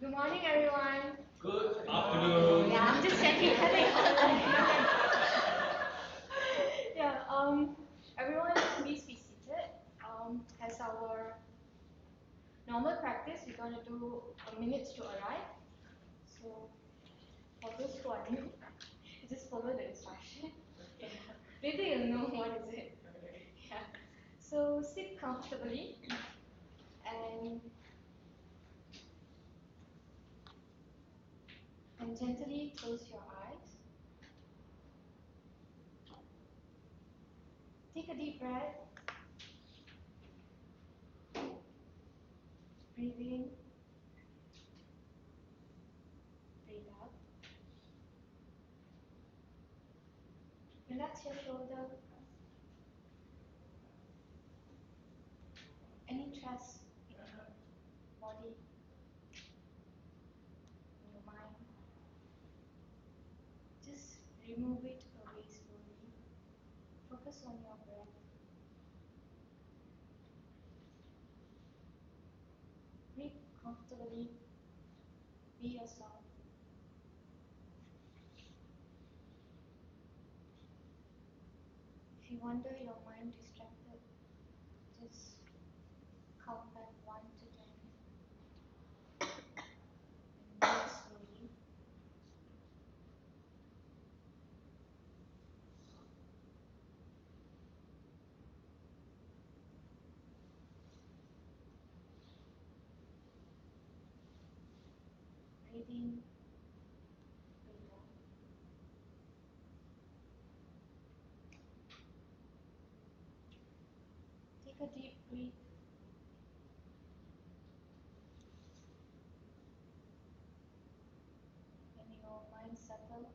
Good morning, everyone. Good afternoon. Yeah, I'm just checking whether it's yeah. Everyone, please be seated. As our normal practice, we're going to do a minutes to arrive. So, for those who are new, just follow the instruction. Yeah. Later you'll know what is it. Yeah. So sit comfortably and gently close your eyes. Take a deep breath. Breathe in, breathe out. Relax your shoulder. Any stress in your body, in your mind, just remove it away slowly. Focus on your breath. Breathe comfortably. Be yourself. If you wonder your mind distracted, just count back 1 to 10 and breathe slowly. Breathe in, breathe out. Take a deep breath. When your mind settles,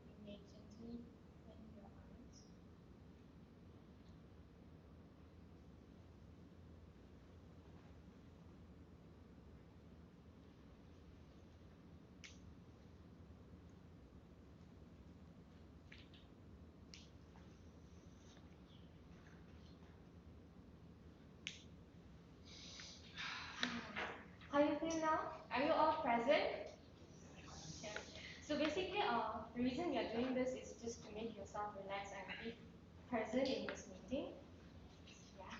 you may gently open your eyes. How you feel now? Are you all present? Yeah. So basically, the reason we are doing this is just to make yourself relax and be present in this meeting. Yeah.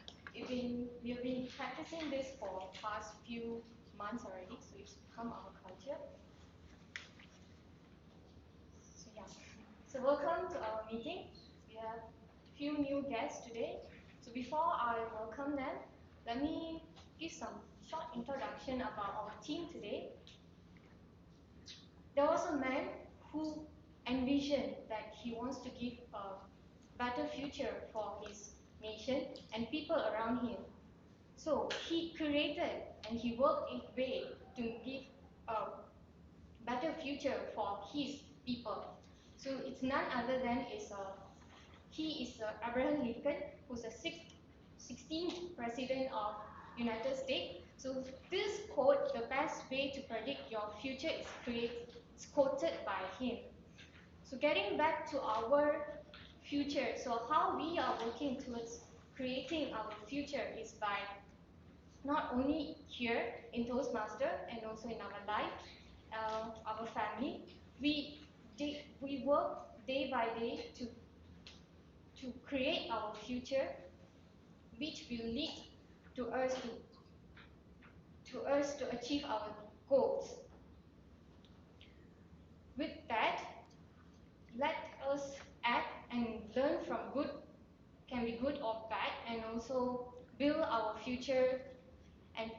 We've been practicing this for past few months already, so it's become our culture. So yeah. So welcome to our meeting. We have few new guests today. So before I welcome them, let me give some short introduction about our team today. There was a man who envisioned that he wants to give a better future for his nation and people around him. So he created and he worked his way to give a better future for his people. So it's none other than he is Abraham Lincoln, who's the 16th president of United States. So this quote, the best way to predict your future is quoted by him. So getting back to our future, so how we are working towards creating our future is by not only here in Toastmaster and also in our life, our family, we work day by day to create our future, which will lead to us to achieve our goals. With that, let us act and learn from good, can be good or bad, and also build our future and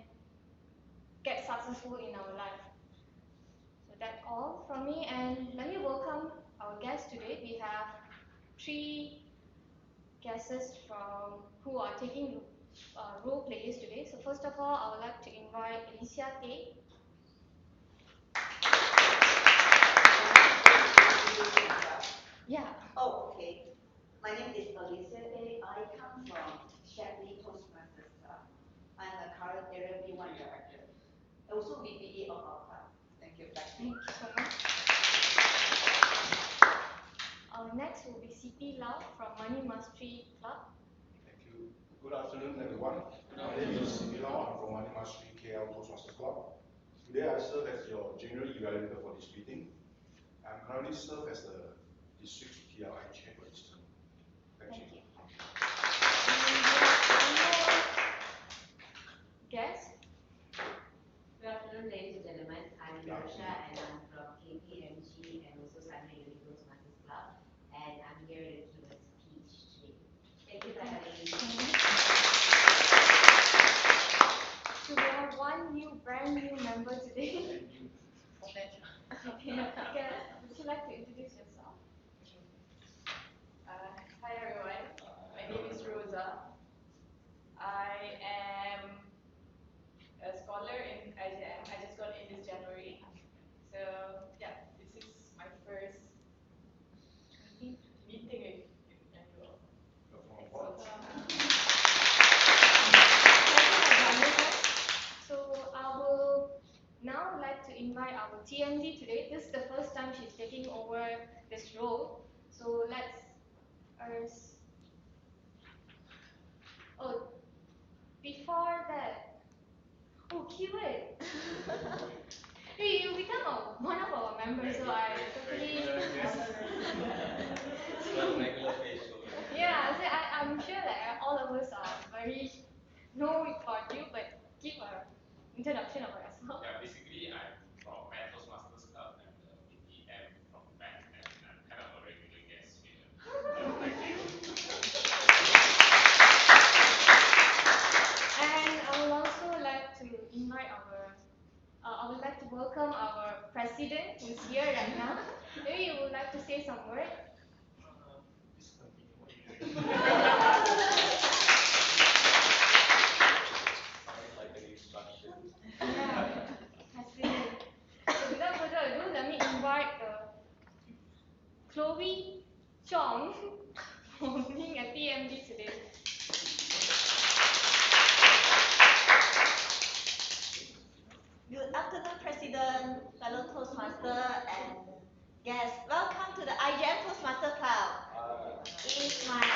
get successful in our life. So that's all from me, and let me welcome our guests today. We have 3 guests from who are taking role players today. So first of all, I would like to invite Alicia Tay. Yeah. Oh, okay. My name is Alicia A. I come from Shapley Toastmasters Club. I'm the current area B1 director. Also VPE of our club. Thank you. Back to Thank you. you so much. Next will be CP Lau from Money Mastery Club. Thank you. Good afternoon, everyone. My name is Similaw. I'm from Money Mastery KL Toastmasters Club. Today I serve as your general evaluator for this meeting. I'm currently serve as the district TLI chair for this term. Thank you. Guest? Good afternoon, ladies and gentlemen. I'm Rosha and I'm from KPMG and also Sunday Uni Toastmasters Club. And I'm here to give a speech today. Thank you for having me. So we have one brand new member today. Okay. Would you like to introduce yourself? Hi everyone, my name is Rosa. I am a scholar in IJM. I just got in this January. So yeah, this is my first meeting with you all. So I will now like to invite our TMD today. This is the first time she's taking over this role. So let's before that, keyword. Hey, you become one of our members, so I totally. Yeah, so I'm sure that all of us are very know about you, but give an introduction of yourself. Yeah, basically I'm from Toastmasters Club. I'm the PTM from back, and I'm kind of a regular guest here. Thank you. And I would also like to invite I would like to welcome our president who's here right now. Maybe you would like to say some words. Just continue what you're doing. Sounds like an instruction. Yeah, president. So without further ado, let me invite Chloe Chong for being a TMD today. Good afternoon, President, fellow Toastmaster, and guests. Welcome to the IJM Toastmaster Club. It is my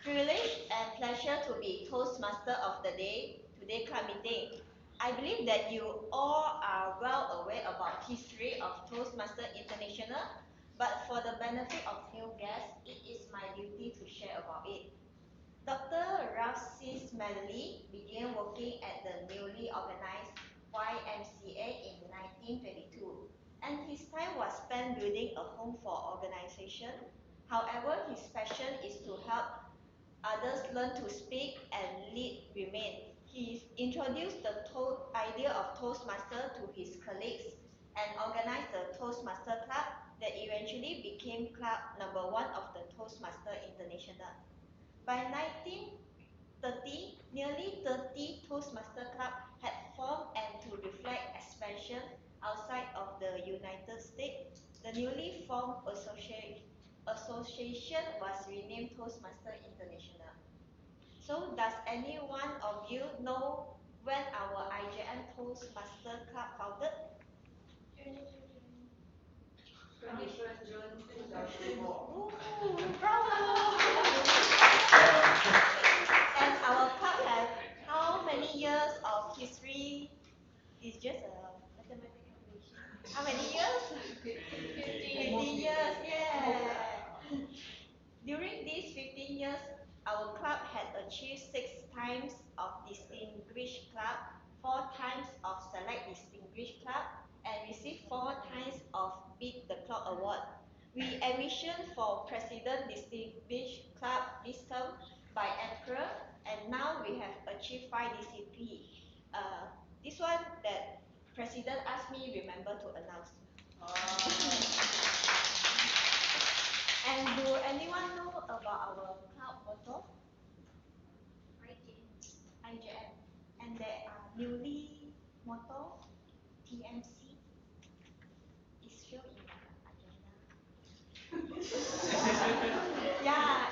privilege and pleasure to be Toastmaster of the day, today club meeting. I believe that you all are well aware about history of Toastmaster International, but for the benefit of new guests, it is my duty to share about it. Dr. Ralphs Medley began working at the newly organized YMCA in 1922, and his time was spent building a home for organization. However, his passion is to help others learn to speak and lead remain. He introduced the idea of Toastmaster to his colleagues and organized the Toastmaster Club that eventually became club number 1 of the Toastmaster International. By 1930, nearly 30 Toastmaster clubs had formed, and to reflect expansion outside of the United States, the newly formed association was renamed Toastmaster International. So does any one of you know when our IJN Toastmaster Club founded? 21st June 2004. Ooh, bravo! And our club has how many years of history? It's just a mathematical calculation. How many years? 15 years, yeah. During these 15 years, our club had achieved 6 times of Distinguished Club, 4 times of Select Distinguished Club, and received 4 times of Beat the Clock Award. We envisioned for President Distinguished Club this term by Emperor, and now we have achieved 5 DCP. This one that President asked me remember to announce. And do anyone know about our club motto? IJM. And there are newly motto, TMC, is shown in the agenda. Yeah,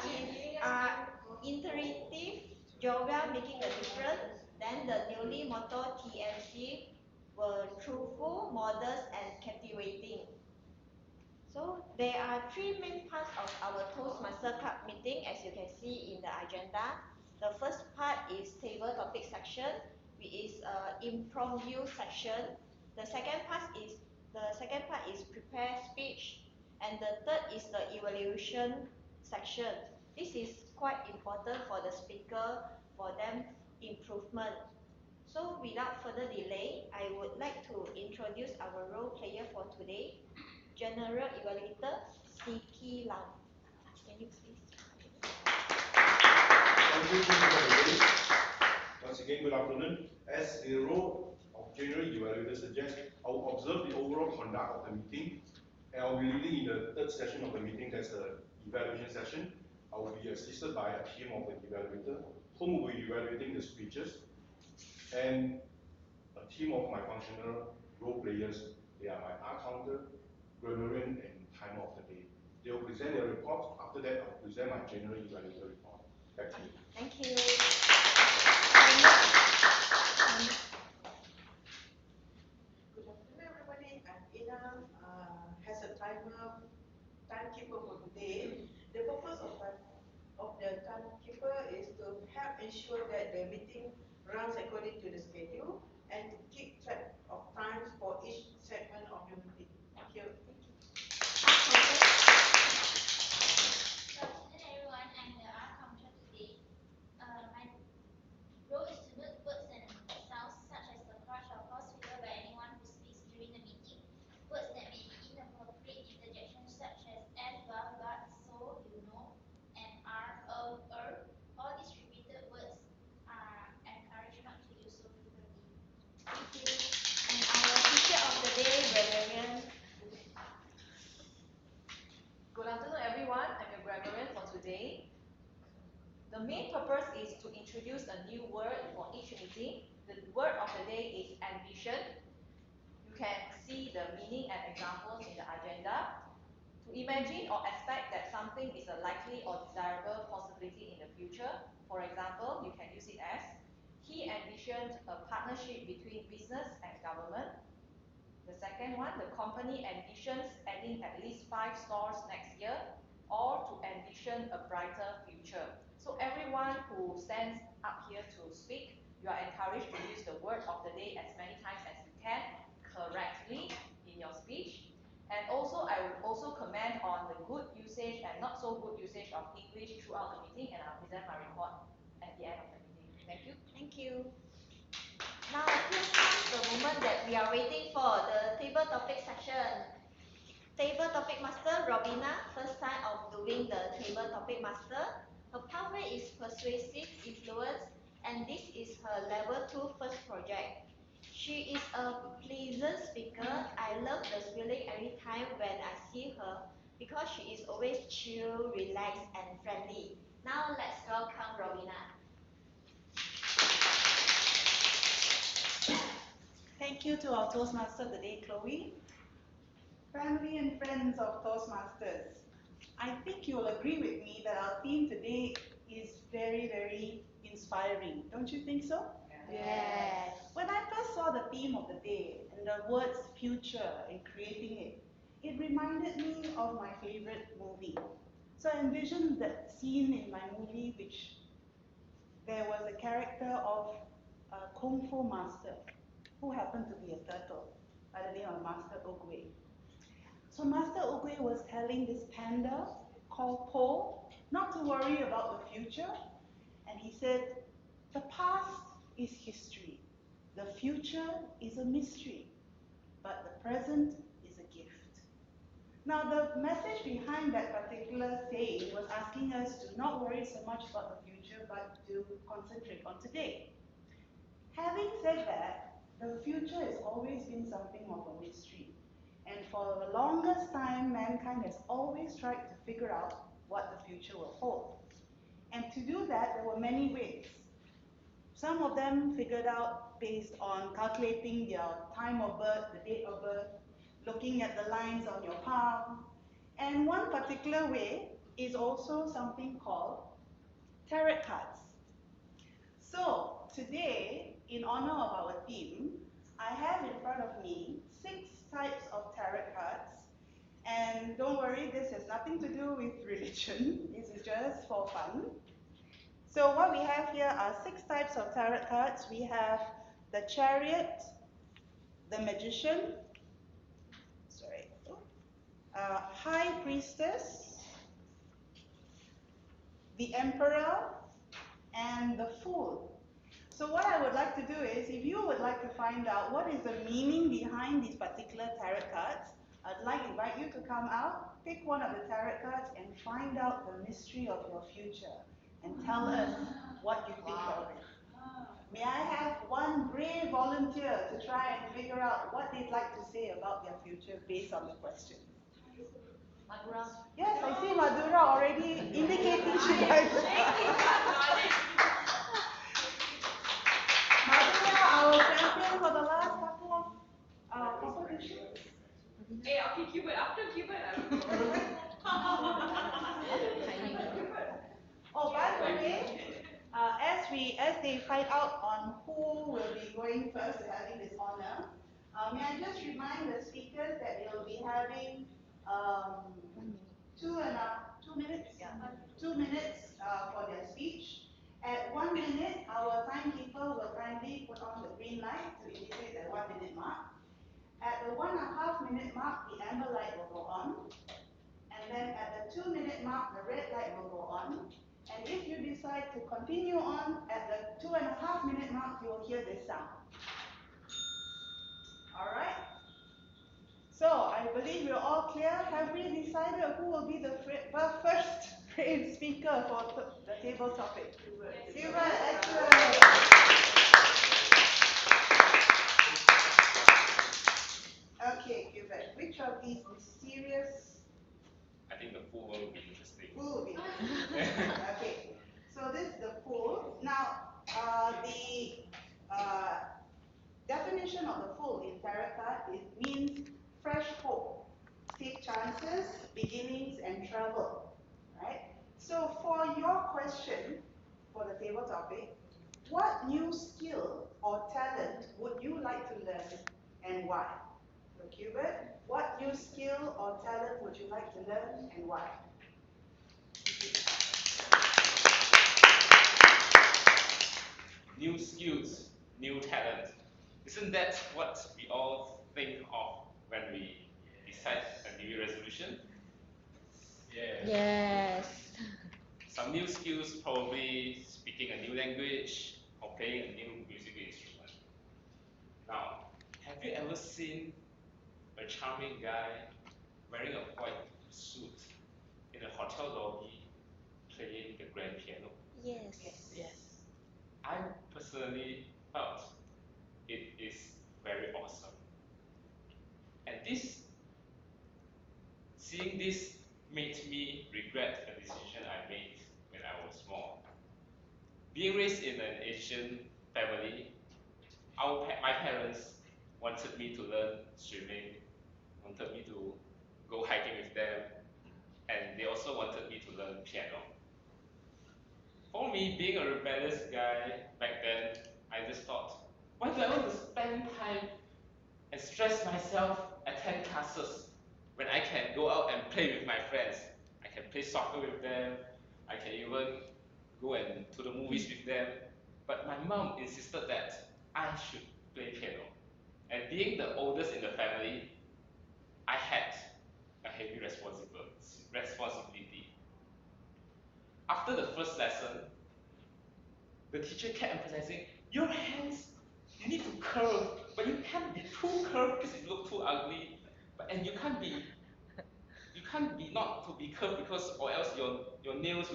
iterative, jovial, making a difference. Then the newly motto, TMC, were truthful, modest, and captivating. So there are 3 main parts of our Toastmaster Club meeting, as you can see in the agenda. The first part is table topic section, which is impromptu section. The second part is prepare speech, and the third is the evaluation section. This is quite important for the speaker, for them improvement. So without further delay, I would like to introduce our role player for today, General Evaluator Siki Lam. Can you please? Thank you, Mr. Once again, good afternoon. As the role of General Evaluator suggests, I will observe the overall conduct of the meeting, and I will be leading in the third session of the meeting, that's the evaluation session. I will be assisted by a team of the evaluator, whom will be evaluating the speeches, and a team of my functional role players. They are my art counter, grammarian, and timer of the day. They will present their report. After that, I will present my general evaluator report. Back to you. Thank you. Good afternoon, everybody. I'm Ina, has a timekeeper for today. The purpose of the timekeeper is to help ensure that the meeting runs according to the schedule and to keep track of times for each segment of the meeting. Thank you. Good afternoon, everyone. I'm the art counter today. My role is to note words and sounds such as the crush or false figure by anyone who speaks during the meeting. Words that may be inappropriate interjections such as blah, but, so, you know, and all these repeated words are encouraged not to use so frequently. Thank you. And our teacher of the day, grammarian. Good afternoon, everyone. I'm your grammarian for today. The main purpose is to introduce a new word for each meeting. The word of the day is ambition. You can see the meaning and examples in the agenda. To imagine or expect that something is a likely or desirable possibility in the future. For example, you can use it as, he envisioned a partnership between business and government. The second one, the company envisions adding at least 5 stores next year, or to envision a brighter future. So everyone who stands up here to speak, you are encouraged to use the word of the day as many times as you can correctly in your speech. And also, I would also comment on the good usage and not so good usage of English throughout the meeting, and I'll present my report at the end of the meeting. Thank you. Thank you. Now, here comes the moment that we are waiting for, the table topic section. Table topic master, Robina, first time of doing the table topic master. Her pathway is persuasive influence, and this is her level 2 first project. She is a pleasant speaker. I love the feeling every time when I see her because she is always chill, relaxed, and friendly. Now let's welcome Robina. Thank you to our Toastmaster today, Chloe. Family and friends of Toastmasters, I think you will agree with me that our theme today is very, very inspiring. Don't you think so? Yes. When I first saw the theme of the day and the words future and creating it, it reminded me of my favorite movie. So I envisioned that scene in my movie which there was a character of a Kung Fu master who happened to be a turtle by the name of Master Oogway. So Master Oogway was telling this panda called Po not to worry about the future, and he said, the past is history, the future is a mystery, but the present is a gift. Now the message behind that particular saying was asking us to not worry so much about the future, but to concentrate on today. Having said that, the future has always been something of a mystery. And for the longest time, mankind has always tried to figure out what the future will hold. And to do that, there were many ways. Some of them figured out based on calculating your time of birth, the date of birth, looking at the lines on your palm. And one particular way is also something called tarot cards. So today, in honor of our theme, I have in front of me 6 types of tarot cards. And don't worry, this has nothing to do with religion. This is just for fun. So what we have here are 6 types of tarot cards. We have the chariot, the magician, high priestess, the emperor, and the fool. So what I would like to do is, if you would like to find out what is the meaning behind these particular tarot cards, I'd like to invite you to come out, pick one of the tarot cards, and find out the mystery of your future, and tell us what you think of it. May I have one brave volunteer to try and figure out what they'd like to say about their future based on the question? Madura. Yes, I see Madura already indicating she likes it. Madura, our champion for the last couple of competitions. Hey, okay, Cupid. After Cupid, Oh, by the way, as they find out on who will be going first to having this honor, may I just remind the speakers that they will be having 2 minutes, 2 minutes for their speech. At 1 minute, our timekeeper will kindly put on the green light to indicate the 1 minute mark. At the 1.5 minute mark, the amber light will go on. And then at the 2 minute mark, the red light will go on. And if you decide to continue on at the 2.5 minute mark, you will hear this sound. All right? So I believe we're all clear. Have we decided who will be the first brave speaker for the table topic? Hubert, excellent. Okay, Hubert, which of these mysterious... I think the fool will be interesting. Fool will be interesting. Okay, so this is the fool. Now, the definition of the fool in tarot card, it means fresh hope, take chances, beginnings, and travel. Right? So for your question, for the table topic, what new skill or talent would you like to learn and why? So Hubert, what new skill or talent would you like to learn and why? New skills, new talent. Isn't that what we all think of when we decide a New Year resolution? Yes. Some new skills, probably speaking a new language or playing a new musical instrument. Now, have you ever seen a charming guy wearing a white suit in a hotel lobby playing the grand piano? Yes. I personally felt it is very awesome. And seeing this made me regret a decision I made when I was small. Being raised in an Asian family, my parents wanted me to learn swimming, wanted me to go hiking with them, and they also wanted me to learn piano. For me, being a rebellious guy back then, I just thought, why do I want to spend time and stress myself attend classes when I can go out and play with my friends? I can play soccer with them, I can even go and to the movies with them. But my mom insisted that I should play piano. And being the oldest in the family, I had a heavy responsibility. After the first lesson, the teacher kept emphasizing, your hands, you need to curve, but you can't be too curved because it looks too ugly. And you can't be not to be curved because or else your nails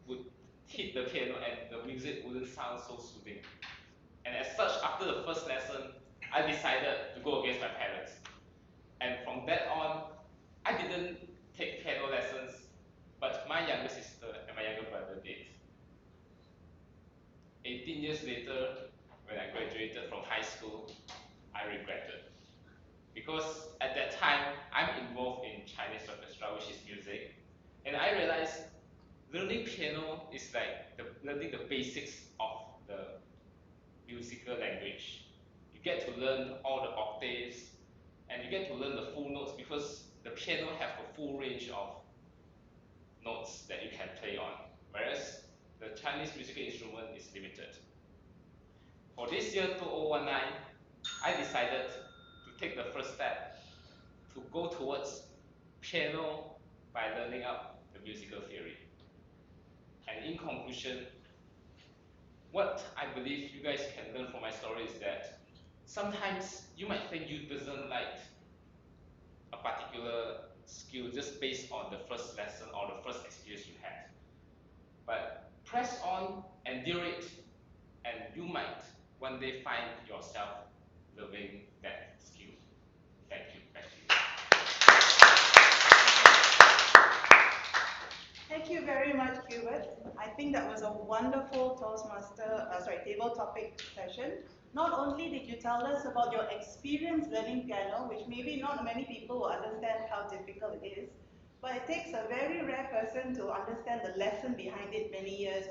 would hit the piano and the music wouldn't sound so soothing. And as such, after the first lesson, I decided to go against my parents. And from that on, I didn't take piano lessons, but my younger sister and my younger brother did. 18 years later, when I graduated from high school, I regretted. Because at that time, I'm involved in Chinese orchestra, which is music, and I realized learning piano is like learning the basics of the musical language. You get to learn all the octaves, and you get to learn the full notes because the piano have a full range of notes that you can play on, whereas the Chinese musical instrument is limited. For this year 2019, I decided to take the first step to go towards piano by learning up the musical theory. And in conclusion, what I believe you guys can learn from my story is that sometimes you might think you doesn't like a particular skill just based on the first lesson or the first experience you had. But press on, endure it, and you might one day find yourself loving that skill. Thank you. Back to you. Thank you very much, Hubert. I think that was a wonderful table topic session. Not only did you tell us about your experience learning piano, which maybe not many people will understand how difficult it is, but it takes a very rare person to understand the lesson behind it many years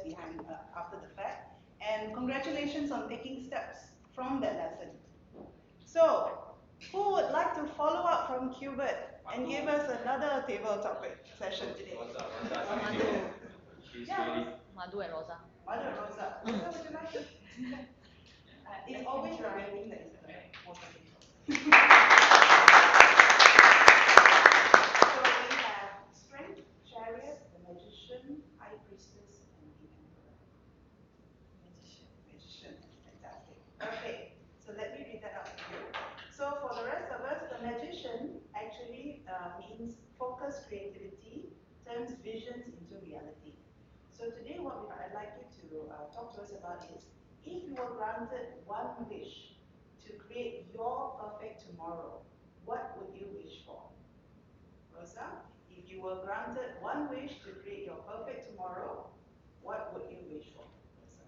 after the fact. And congratulations on taking steps from that lesson. So, who would like to follow up from Hubert and give us another table topic session today? Madhu and Rosa. Madhu and Rosa. Rosa, would you like to? It's always writing that is the most difficult. So we have Strength, Chariot, the Magician, High Priestess, and the Emperor. Magician. Fantastic. Okay, so let me read that out to you. So for the rest of us, the Magician actually means focused creativity, turns visions into reality. So today what I'd like you to talk to us about is, if you were granted one wish to create your perfect tomorrow, what would you wish for? Rosa, if you were granted one wish to create your perfect tomorrow, what would you wish for? Rosa.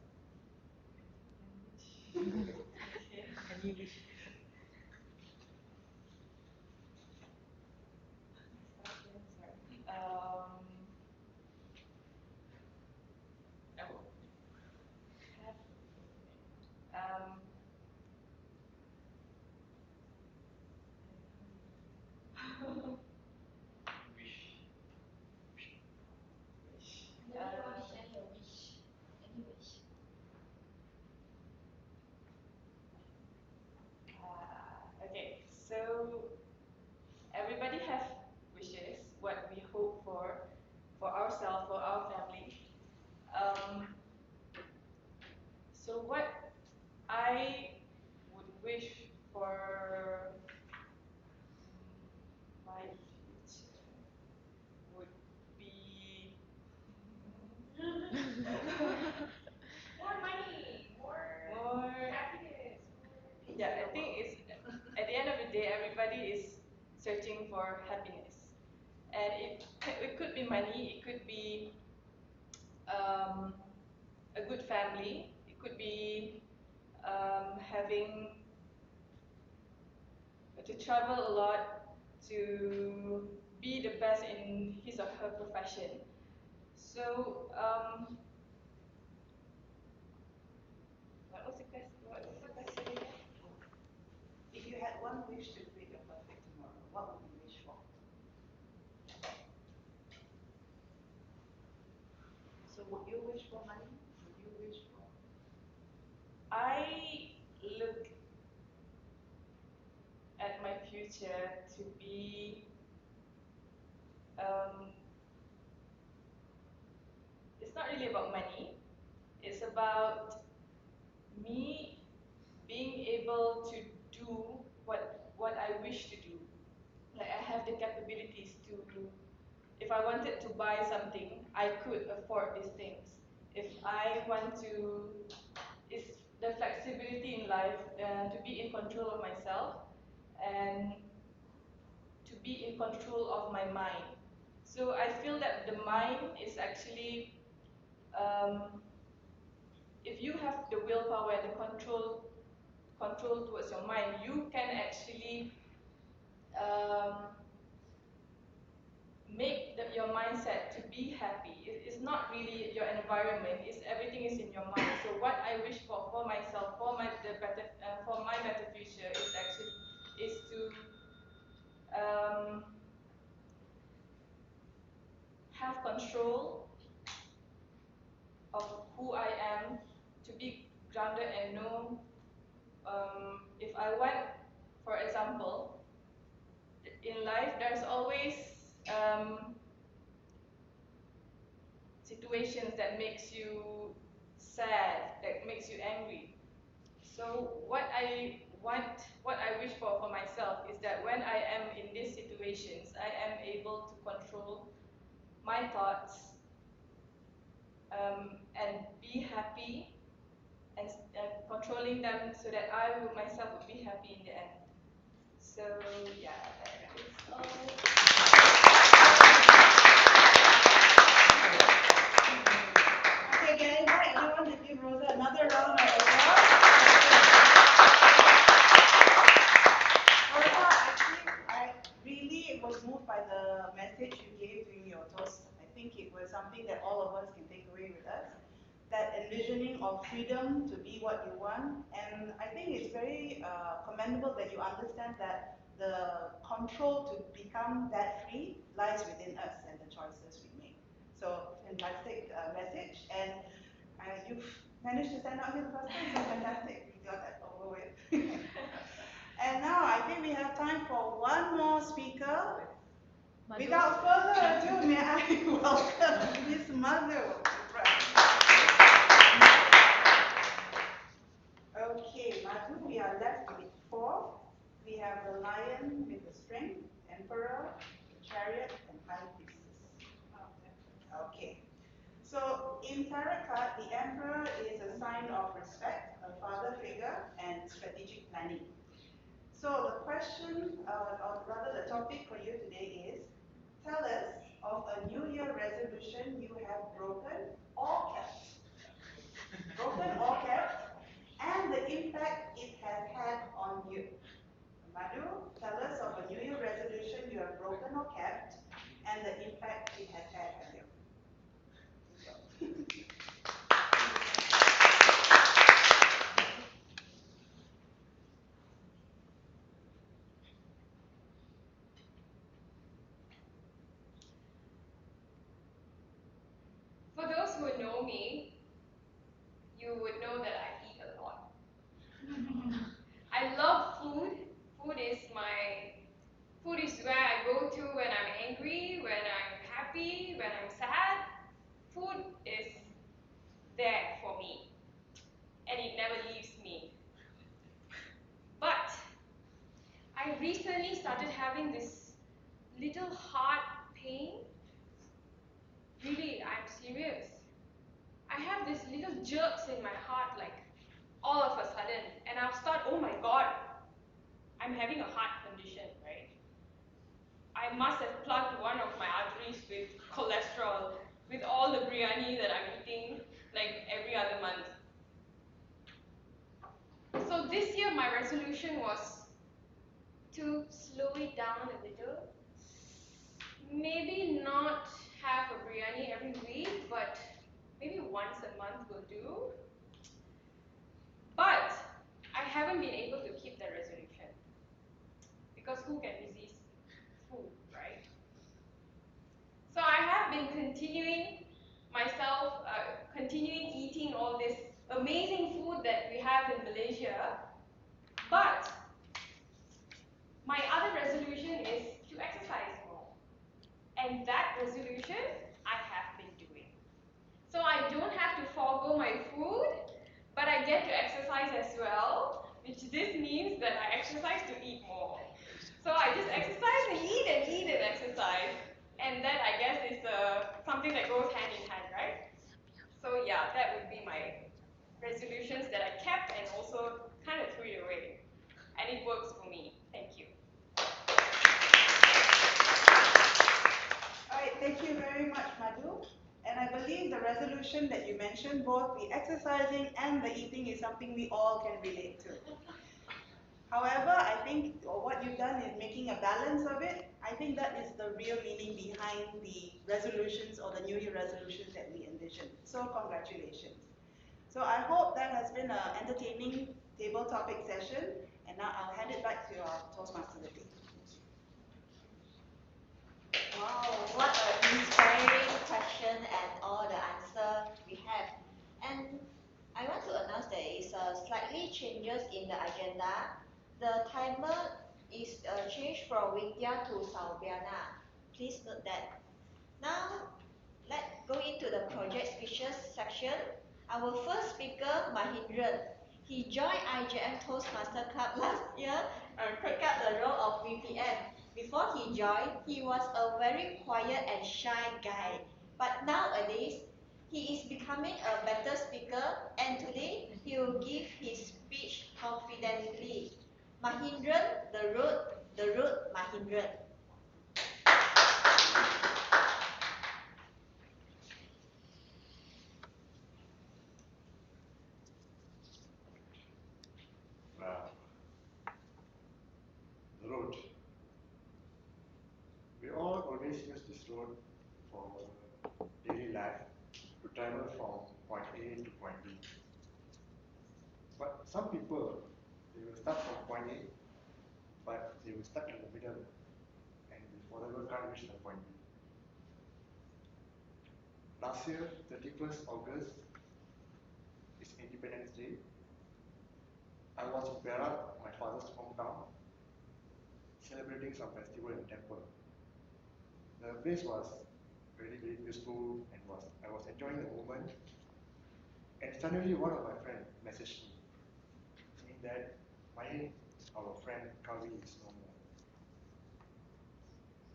Any wish? Maybe you want to share your wish. Any wish. Okay, so everybody have wishes, what we hope for ourselves, for our family. So what I would wish for my future would be More money, more happiness. Yeah, I think it's at the end of the day, everybody is searching for happiness, and it could be money, it could be a good family, it could be having to travel a lot, to be the best in his or her profession. So what was the question again? If you had one wish to create your perfect tomorrow, what would you wish for? So would you wish for money? Would you wish for? I look at my future to be it's not really about money, it's about me being able to do what I wish to do. Like I have the capabilities to, if I wanted to buy something, I could afford these things. If I want to, it's the flexibility in life, to be in control of myself and to be in control of my mind. So I feel that the mind is actually, if you have the willpower and the control towards your mind, you can actually make your mindset to be happy. It's not really your environment. It's everything is in your mind. So what I wish for myself, for my better future is to have control of who I am, to be grounded and know I want, for example, in life there's always situations that makes you sad, that makes you angry. So what I wish for myself is that when I am in these situations, I am able to control my thoughts and be happy and controlling them so that I would myself would be happy in the end. So yeah, that is all. Okay, can I invite everyone to give Rosa another round of applause? Rosa, actually, I really was moved by the message you gave during your toast. I think it was something that all of us can take away with us. That envisioning of freedom to be what you want. And I think it's very commendable that you understand that the control to become that free lies within us and the choices we make. So, fantastic message. And you've managed to stand out here the first time, so fantastic. We got that over with. And now I think we have time for one more speaker. Without further ado, may I welcome Miss Madhu. Okay, Madhu, we are left with four. We have the lion with the string, emperor, the chariot, and high priestess. Okay. So in tarot card, the emperor is a sign of respect, a father figure, and strategic planning. So the question, or rather the topic for you today is, tell us of a New Year resolution you have broken or kept. Broken or kept, and the impact it has had on you. Madhu, tell us of a New Year resolution you have broken or kept, and the impact it has had on you. For those who know me, you would know that I eat a lot. I love food. Food is where I go to when I'm angry, when I'm happy, when I'm sad. Food is there for me, and it never leaves me. But I recently started having this little heart pain. Really, I'm serious. I have these little jerks in my heart, like all of a sudden, and I've thought, oh my god, I'm having a heart condition, right? I must have plugged one of my arteries with cholesterol, with all the biryani that I'm eating, like every other month. So this year, my resolution was to slow it down a little. Maybe not have a biryani every week, but maybe once a month will do. But I haven't been able to keep that resolution. Because who can resist food, right? So I have been continuing eating all this amazing food that we have in Malaysia. But my other resolution is to exercise more. And that resolution I have been doing. So I don't have to forego my food, but I get to exercise as well, which this means that I exercise to eat more. So I just exercise and eat and exercise. And that, I guess, is something that goes hand in hand, right? So yeah, that would be my resolutions that I kept and also kind of threw it away. And it works for me. Thank you. All right, thank you very much, Madhu. And I believe the resolution that you mentioned, both the exercising and the eating, is something we all can relate to. However, I think what you've done is making a balance of it. I think that is the real meaning behind the resolutions or the New Year resolutions that we envision. So congratulations. So I hope that has been an entertaining table topic session. And now I'll hand it back to our Toastmaster of the day. Wow, what an inspiring question and all the answer we have. And I want to announce there is a slightly changes in the agenda. the timer is changed from Wingtia to Saubiana. Please note that. Now, let's go into the project speeches section. Our first speaker, Mahindran. He joined IJM Toastmaster Club last year and took up the role of VPM. Before he joined, he was a very quiet and shy guy. But nowadays, he is becoming a better speaker, and today he will give his speech confidently. Mahindran, the road, Mahindran. Wow. The road. We all always use this road for daily life to travel from point A to point B. But some people, they will start from point A, but they will stuck in the middle and will forever can't reach the point B. Last year, 31st August, is Independence Day. I was in Perak, my father's hometown, celebrating some festival in temple. The place was very, very peaceful and I was enjoying the moment. And suddenly one of my friends messaged me saying that our friend Kavi is no more.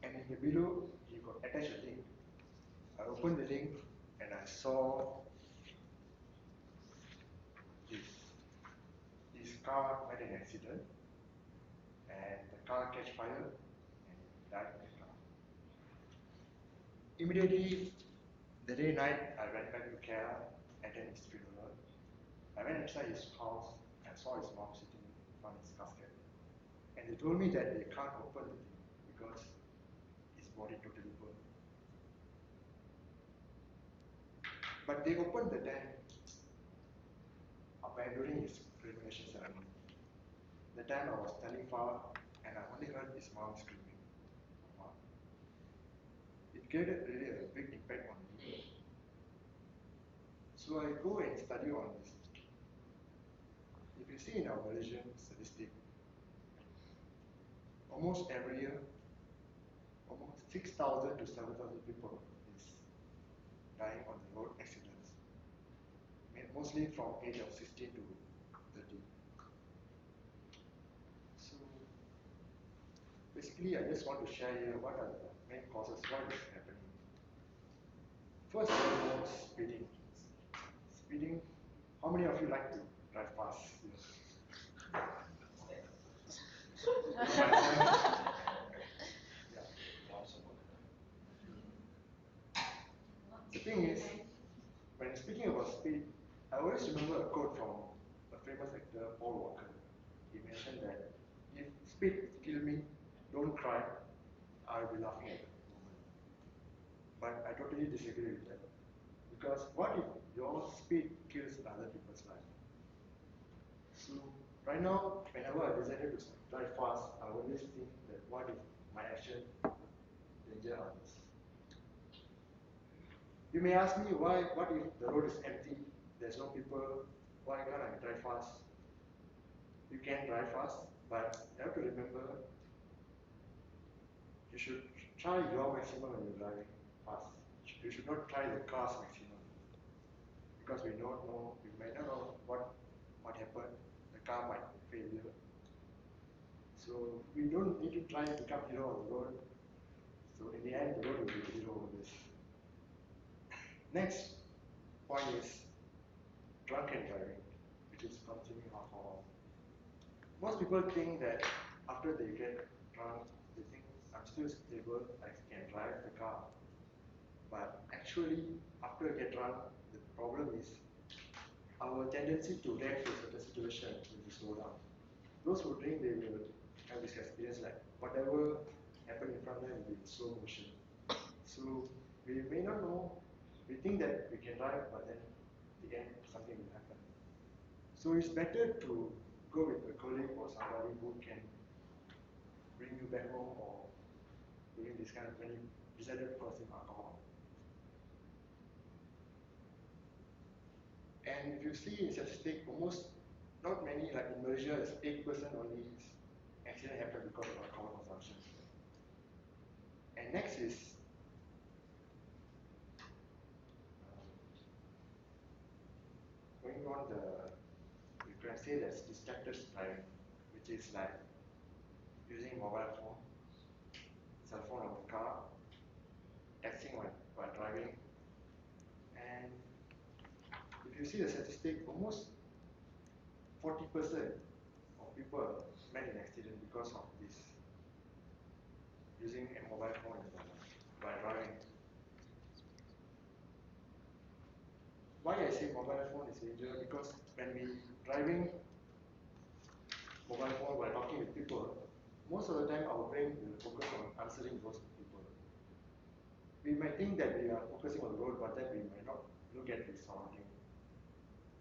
And in the below, he got attached a link. I opened the link and I saw his car had an accident and the car catch fire and he died in the car. Immediately, the day night, I went back to Kerala, attended his funeral. I went inside his house and saw his mom sitting in front of his casket. And they told me that they can't open the thing because his body totally burned. But they opened the tank during his cremation ceremony. The time I was standing far and I only heard his mom screaming. Mom. It created really a big impact on me. So I go and study on this. If you see in our Malaysian statistic, almost every year, almost 6,000 to 7,000 people is dying on the road accidents. Mostly from age of 16 to 30. So basically I just want to share here what are the main causes, what is happening. First of all, speeding. Speeding, how many of you like to drive fast? The thing is, when speaking about speed, I always remember a quote from a famous actor, Paul Walker. He mentioned that if speed kills me, don't cry, I'll be laughing at the moment. But I totally disagree with that. Because what if your speed kills other people's life? So right now, whenever I decided to drive fast, I always think that what if my action danger others? You may ask me what if the road is empty, there's no people, why can't I drive fast? You can drive fast, but you have to remember you should try your maximum when you're driving fast. You should not try the car's maximum. Because we may not know what happened. The car might fail. So we don't need to try to become hero on the road. So in the end, the road will be zero on this. Next point is drunken driving, which is consuming alcohol. Most people think that after they get drunk, they think I'm still stable, I can drive the car. But actually, after I get drunk, the problem is our tendency to react to a certain situation will be slowed down. Those who drink, they will have this experience like whatever happened in front of them will be in slow motion. So we may not know, we think that we can drive, but then at the end something will happen. So it's better to go with a colleague or somebody who can bring you back home or during this kind of when you decided to consume alcohol. And if you see in statistic, almost not many, like in Malaysia, it's 8% only accident happened because of alcohol consumption. And next is going on you can say that's distracted driving, which is like using mobile phone, cell phone on the car, texting while driving. And if you see the statistic, almost 40% of people met in accident because of this, using a mobile phone while driving. Why I say mobile phone is dangerous? Because when we driving mobile phone while talking with people, most of the time our brain will focus on answering those people. We might think that we are focusing on the road, but then we might not look at the surrounding.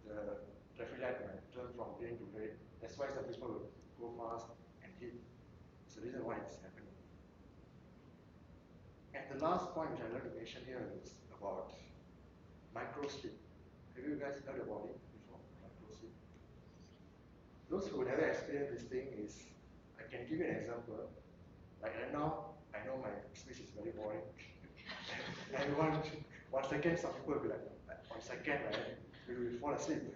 The traffic light might turn from green to red. That's why some people will go fast and hit. It's the reason why it's happening. And the last point which I want to mention here is about micro sleep. Have you guys heard about it before? Micro sleep. Those who never experienced this thing is, I can give you an example. Like right now, I know my speech is very boring. And one second, some people will be like, 1 second, right? We will fall asleep.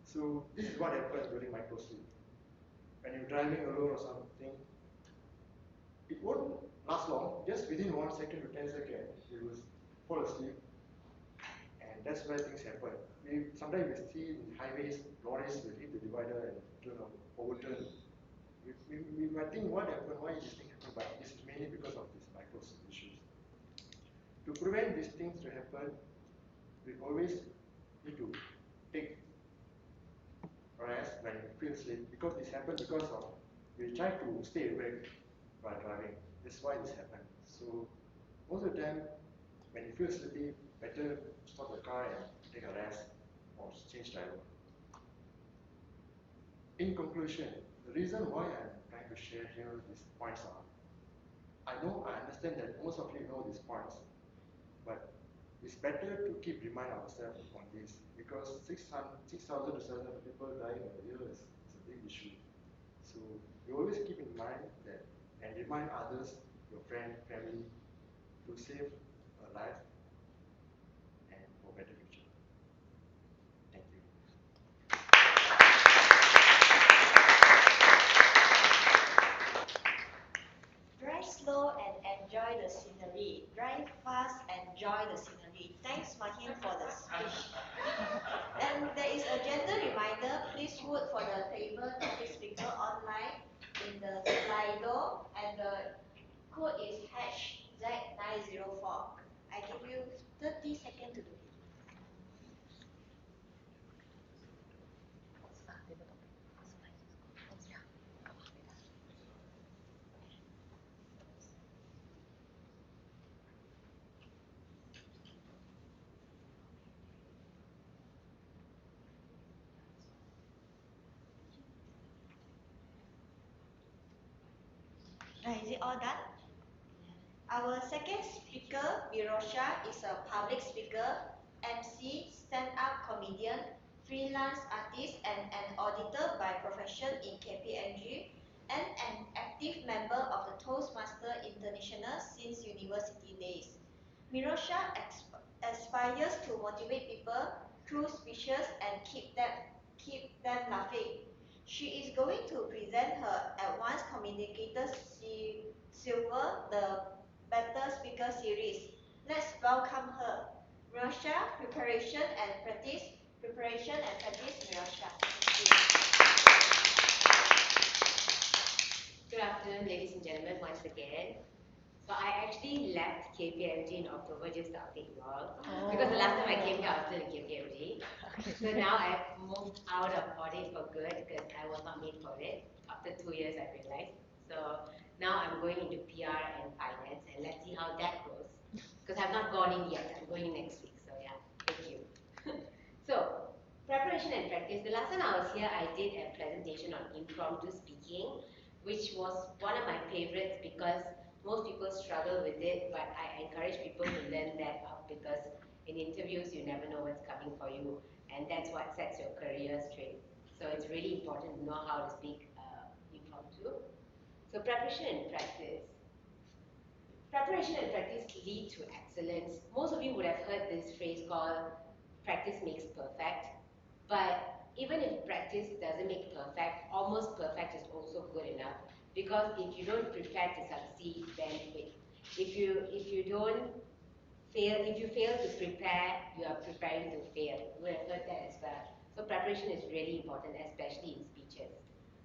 So this is what happens during micro sleep. When you're driving alone or something, it won't last long. Just within 1 second to 10 seconds, you will fall asleep. And that's where things happen. Sometimes we see in highways, lorries will hit the divider and overturn. We might think what happened, why this thing happened, but this is mainly because of these micro issues. To prevent these things to happen, we always need to take rest when we feel sleep, because this happens because of we try to stay awake while driving. That's why this happens. So most of the time, when you feel sleepy, better stop the car and take a rest or change driver. In conclusion, the reason why I'm trying to share here these points are, I understand that most of you know these points, but it's better to keep remind ourselves on this, because 6,000 to 700 people dying a year is a big issue. So you always keep in mind that and remind others, your friend, family, to save a life and for a better future. Thank you. Drive slow and enjoy the scenery. Drive fast, enjoy the scenery. Thanks, Mahim, for the speech. And there is a gentle reminder, please vote for the table topic speaker online in the Slido, and the code is #Z904. I give you 30 seconds to do it. Is it all done? Our second speaker, Mirosha, is a public speaker, MC, stand-up comedian, freelance artist, and an auditor by profession in KPMG, and an active member of the Toastmaster International since university days. Mirosha aspires to motivate people through speeches and keep them laughing. She is going to present her Advanced Communicator Silver, the Better Speaker Series. Let's welcome her. Mirosha, preparation and practice. Preparation and practice, Mirosha. Good afternoon, ladies and gentlemen, once again. So I actually left KPMG in October, just to update you all. Because the last time I came here, I was still in KPMG. So now I've moved out of audit for good, because I was not made for it. After 2 years, I realized. So now I'm going into PR and finance, and let's see how that goes. Because I've not gone in yet, I'm going in next week. So yeah, thank you. So, preparation and practice. The last time I was here, I did a presentation on impromptu speaking, which was one of my favorites because most people struggle with it, but I encourage people to learn that up, because in interviews, you never know what's coming for you, and that's what sets your career straight. So it's really important to know how to speak impromptu. So preparation and practice. Preparation and practice lead to excellence. Most of you would have heard this phrase called practice makes perfect. But even if practice doesn't make perfect, almost perfect is also good enough. Because if you don't prepare to succeed, then wait. If you don't fail, if you fail to prepare, you are preparing to fail. You would have heard that as well. So preparation is really important, especially in speeches.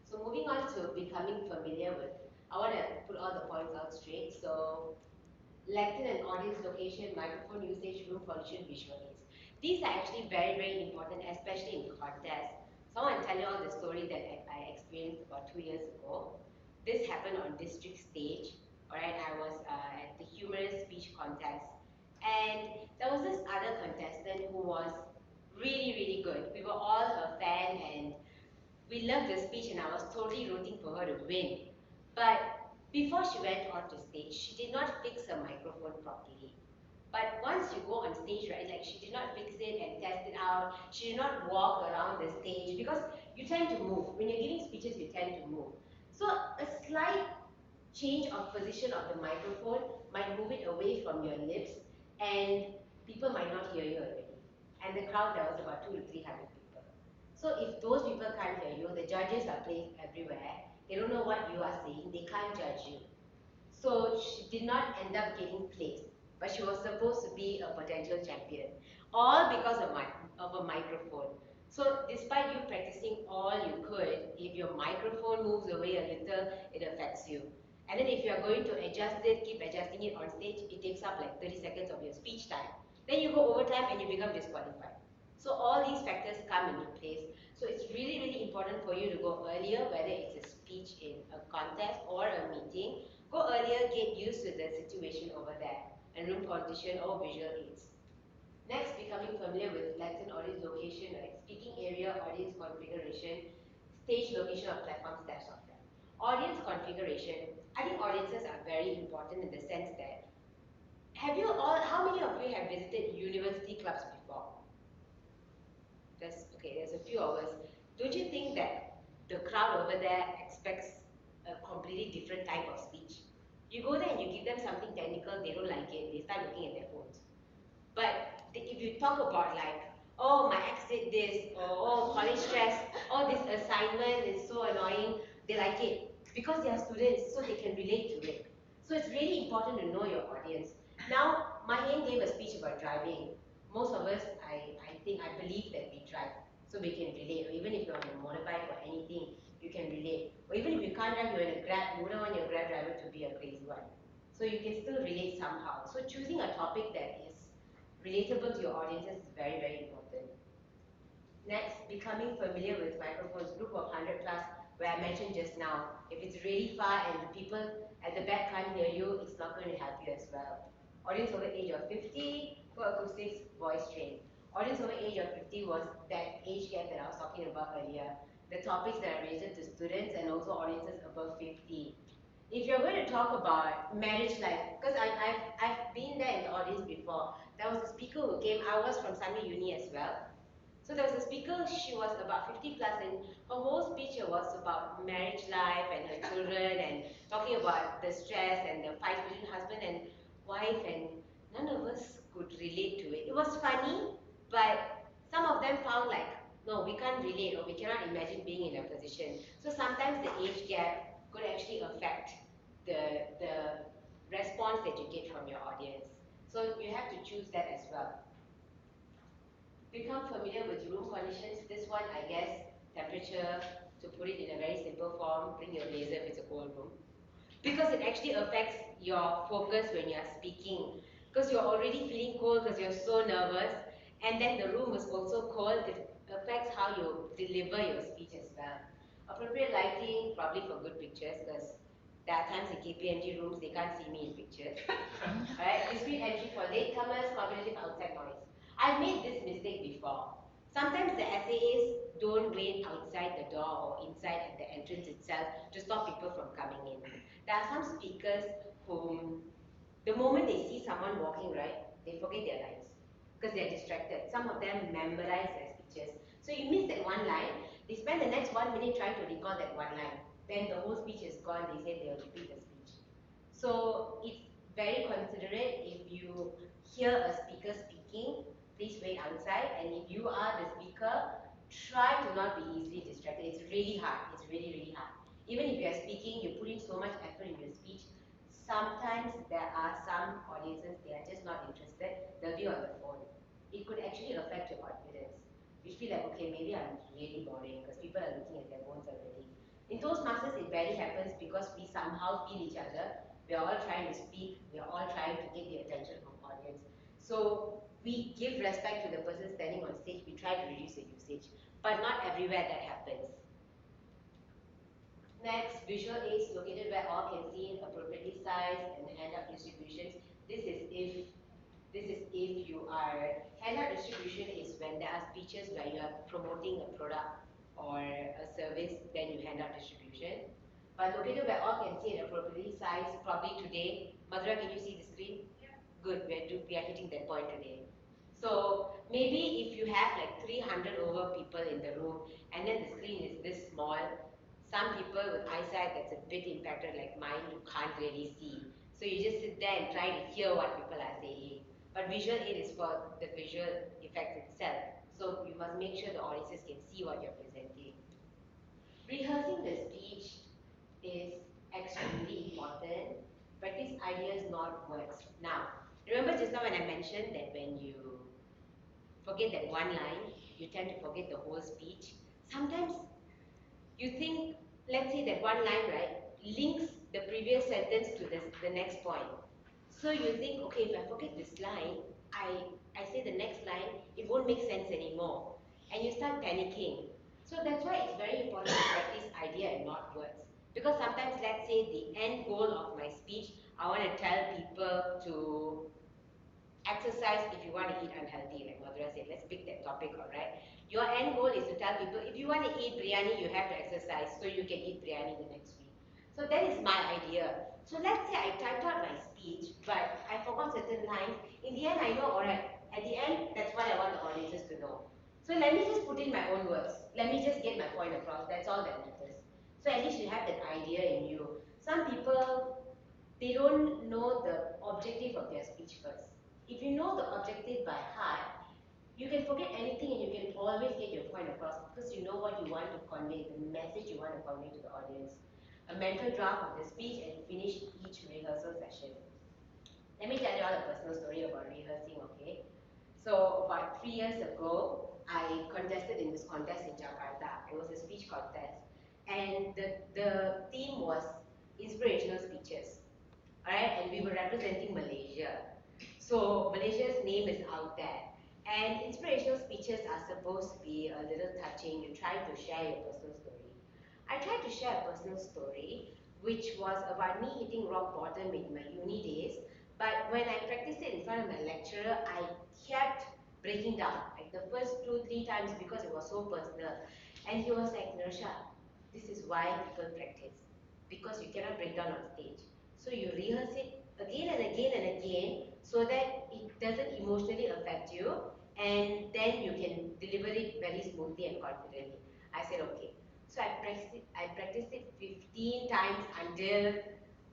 So moving on to becoming familiar with, I want to put all the points out straight. So lectern and audience location, microphone usage, room condition, visual aids. These are actually very, very important, especially in contests. So I want to tell you all the story that I experienced about 2 years ago. This happened on district stage. Alright, I was at the humorous speech contest. And there was this other contestant who was really, really good. We were all her fan and we loved the speech and I was totally rooting for her to win. But before she went on to stage, she did not fix her microphone properly. But once you go on stage, right, like she did not fix it and test it out. She did not walk around the stage because you tend to move. When you're giving speeches, you tend to move. So a slight change of position of the microphone might move it away from your lips and people might not hear you already. And the crowd, there was about 200 to 300 people. So if those people can't hear you, the judges are placed everywhere. They don't know what you are saying. They can't judge you. So she did not end up getting placed, but she was supposed to be a potential champion, all because of a microphone. So despite you practicing all you could, if your microphone moves away a little, it affects you. And then if you are going to adjust it, keep adjusting it on stage, it takes up like 30 seconds of your speech time. Then you go overtime and you become disqualified. So all these factors come into place. So it's really, really important for you to go earlier, whether it's a speech in a contest or a meeting. Go earlier, get used to the situation over there, and room condition or visual aids. Next, becoming familiar with lectern audience location, right? Speaking area, audience configuration, stage location of platform, steps of that. Audience configuration, I think audiences are very important in the sense that, how many of you have visited university clubs before? There's a few of us. Don't you think that the crowd over there expects a completely different type of speech? You go there and you give them something technical, they don't like it, they start looking at their phones. But if you talk about like, oh, my ex did this, or oh, college stress, oh, this assignment is so annoying, they like it because they are students, so they can relate to it. So it's really important to know your audience. Now, Mahin gave a speech about driving. Most of us, I believe that we drive, so we can relate. Or even if you're on a motorbike or anything, you can relate. Or even if you can't drive, you're in a Grab, you wouldn't want your Grab driver to be a crazy one. So you can still relate somehow. So choosing a topic that is relatable to your audiences is very, very important. Next, becoming familiar with microphones, group of 100 plus, where I mentioned just now. If it's really far and the people at the back can't hear you, it's not going to help you as well. Audience over age of 50, for acoustics, voice train. Audience over age of 50 was that age gap that I was talking about earlier. The topics that are related to students and also audiences above 50. If you're going to talk about marriage life, because I've been there in the audience before, there was a speaker who came, I was from Sunday Uni as well. So there was a speaker, she was about 50 plus, and her whole speech was about marriage life and her children and talking about the stress and the fight between husband and wife, and none of us could relate to it. It was funny, but some of them found like, no, we can't relate or we cannot imagine being in a position. So sometimes the age gap could actually affect the response that you get from your audience. So you have to choose that as well. Become familiar with room conditions. This one, I guess, temperature, to put it in a very simple form, bring your blazer if it's a cold room. Because it actually affects your focus when you're speaking. Because you're already feeling cold because you're so nervous. And then the room is also cold. It affects how you deliver your speech as well. Appropriate lighting, probably for good pictures, because there are times in KPMG rooms, they can't see me in pictures. Right? Discreet entry for latecomers, cognitive outside noise. I've made this mistake before. Sometimes the SAAs don't wait outside the door or inside at the entrance itself to stop people from coming in. There are some speakers whom, the moment they see someone walking, right, they forget their lines because they're distracted. Some of them memorize their speeches. So you miss that one line, they spend the next 1 minute trying to recall that one line. then the whole speech is gone, they say they'll repeat the speech. So it's very considerate. If you hear a speaker speaking, please wait outside. And if you are the speaker, try to not be easily distracted. It's really hard. It's really, really hard. Even if you are speaking, you're putting so much effort in your speech. Sometimes there are some audiences, they are just not interested. They'll be on the phone. It could actually affect your confidence. You feel like, okay, maybe I'm really boring because people are looking at their phones already. In Toastmasters, it barely happens because we somehow feel each other. We are all trying to speak. We are all trying to get the attention from audience. So we give respect to the person standing on stage. We try to reduce the usage, but not everywhere that happens. Next, visual aids located where all can see it, appropriately sized and handout distributions. This is if you are, handout distribution is when there are speeches where you are promoting a product or a service, then you hand out distribution. But located where all can see it, appropriately sized, probably today. Madhura, can you see the screen? Yeah. Good, we are hitting that point today. So maybe if you have like 300 over people in the room and then the screen is this small, some people with eyesight that's a bit impacted like mine, you can't really see. So you just sit there and try to hear what people are saying. But visual aid is for the visual effect itself. So you must make sure the audiences can see what you're presenting. Rehearsing the speech is extremely important. Practice ideas, not words. Now, remember just now when I mentioned that when you forget that one line, you tend to forget the whole speech. Sometimes you think, let's say that one line, right, links the previous sentence to the next point. So you think, okay, if I forget this line, I say the next line, it won't make sense anymore. And you start panicking. So that's why it's very important to practice idea and not words. Because sometimes, let's say the end goal of my speech, I want to tell people to exercise if you want to eat unhealthy, like Madhura said, let's pick that topic, all right? Your end goal is to tell people, if you want to eat biryani, you have to exercise so you can eat biryani the next week. So that is my idea. So let's say I typed out my speech, but I forgot certain lines. In the end, I know, all right, at the end, that's what I want the audiences to know. So let me just put in my own words. Let me just get my point across. That's all that matters. So at least you have that idea in you. Some people, they don't know the objective of their speech first. If you know the objective by heart, you can forget anything and you can always get your point across because you know what you want to convey, the message you want to convey to the audience. A mental draft of the speech and finish each rehearsal session. Let me tell you all a personal story about rehearsing, okay? So about 3 years ago, I contested in this contest in Jakarta. It was a speech contest. And the theme was inspirational speeches. Alright, and we were representing Malaysia. So Malaysia's name is out there. And inspirational speeches are supposed to be a little touching. You try to share your personal story. I tried to share a personal story, which was about me hitting rock bottom in my uni days. But when I practiced it in front of my lecturer, I kept breaking down. Like the first 2-3 times because it was so personal. And he was like, Narsha, this is why people practice. Because you cannot break down on stage. So you rehearse it again and again and again so that it doesn't emotionally affect you and then you can deliver it very smoothly and confidently. I said, okay. So I practiced it 15 times until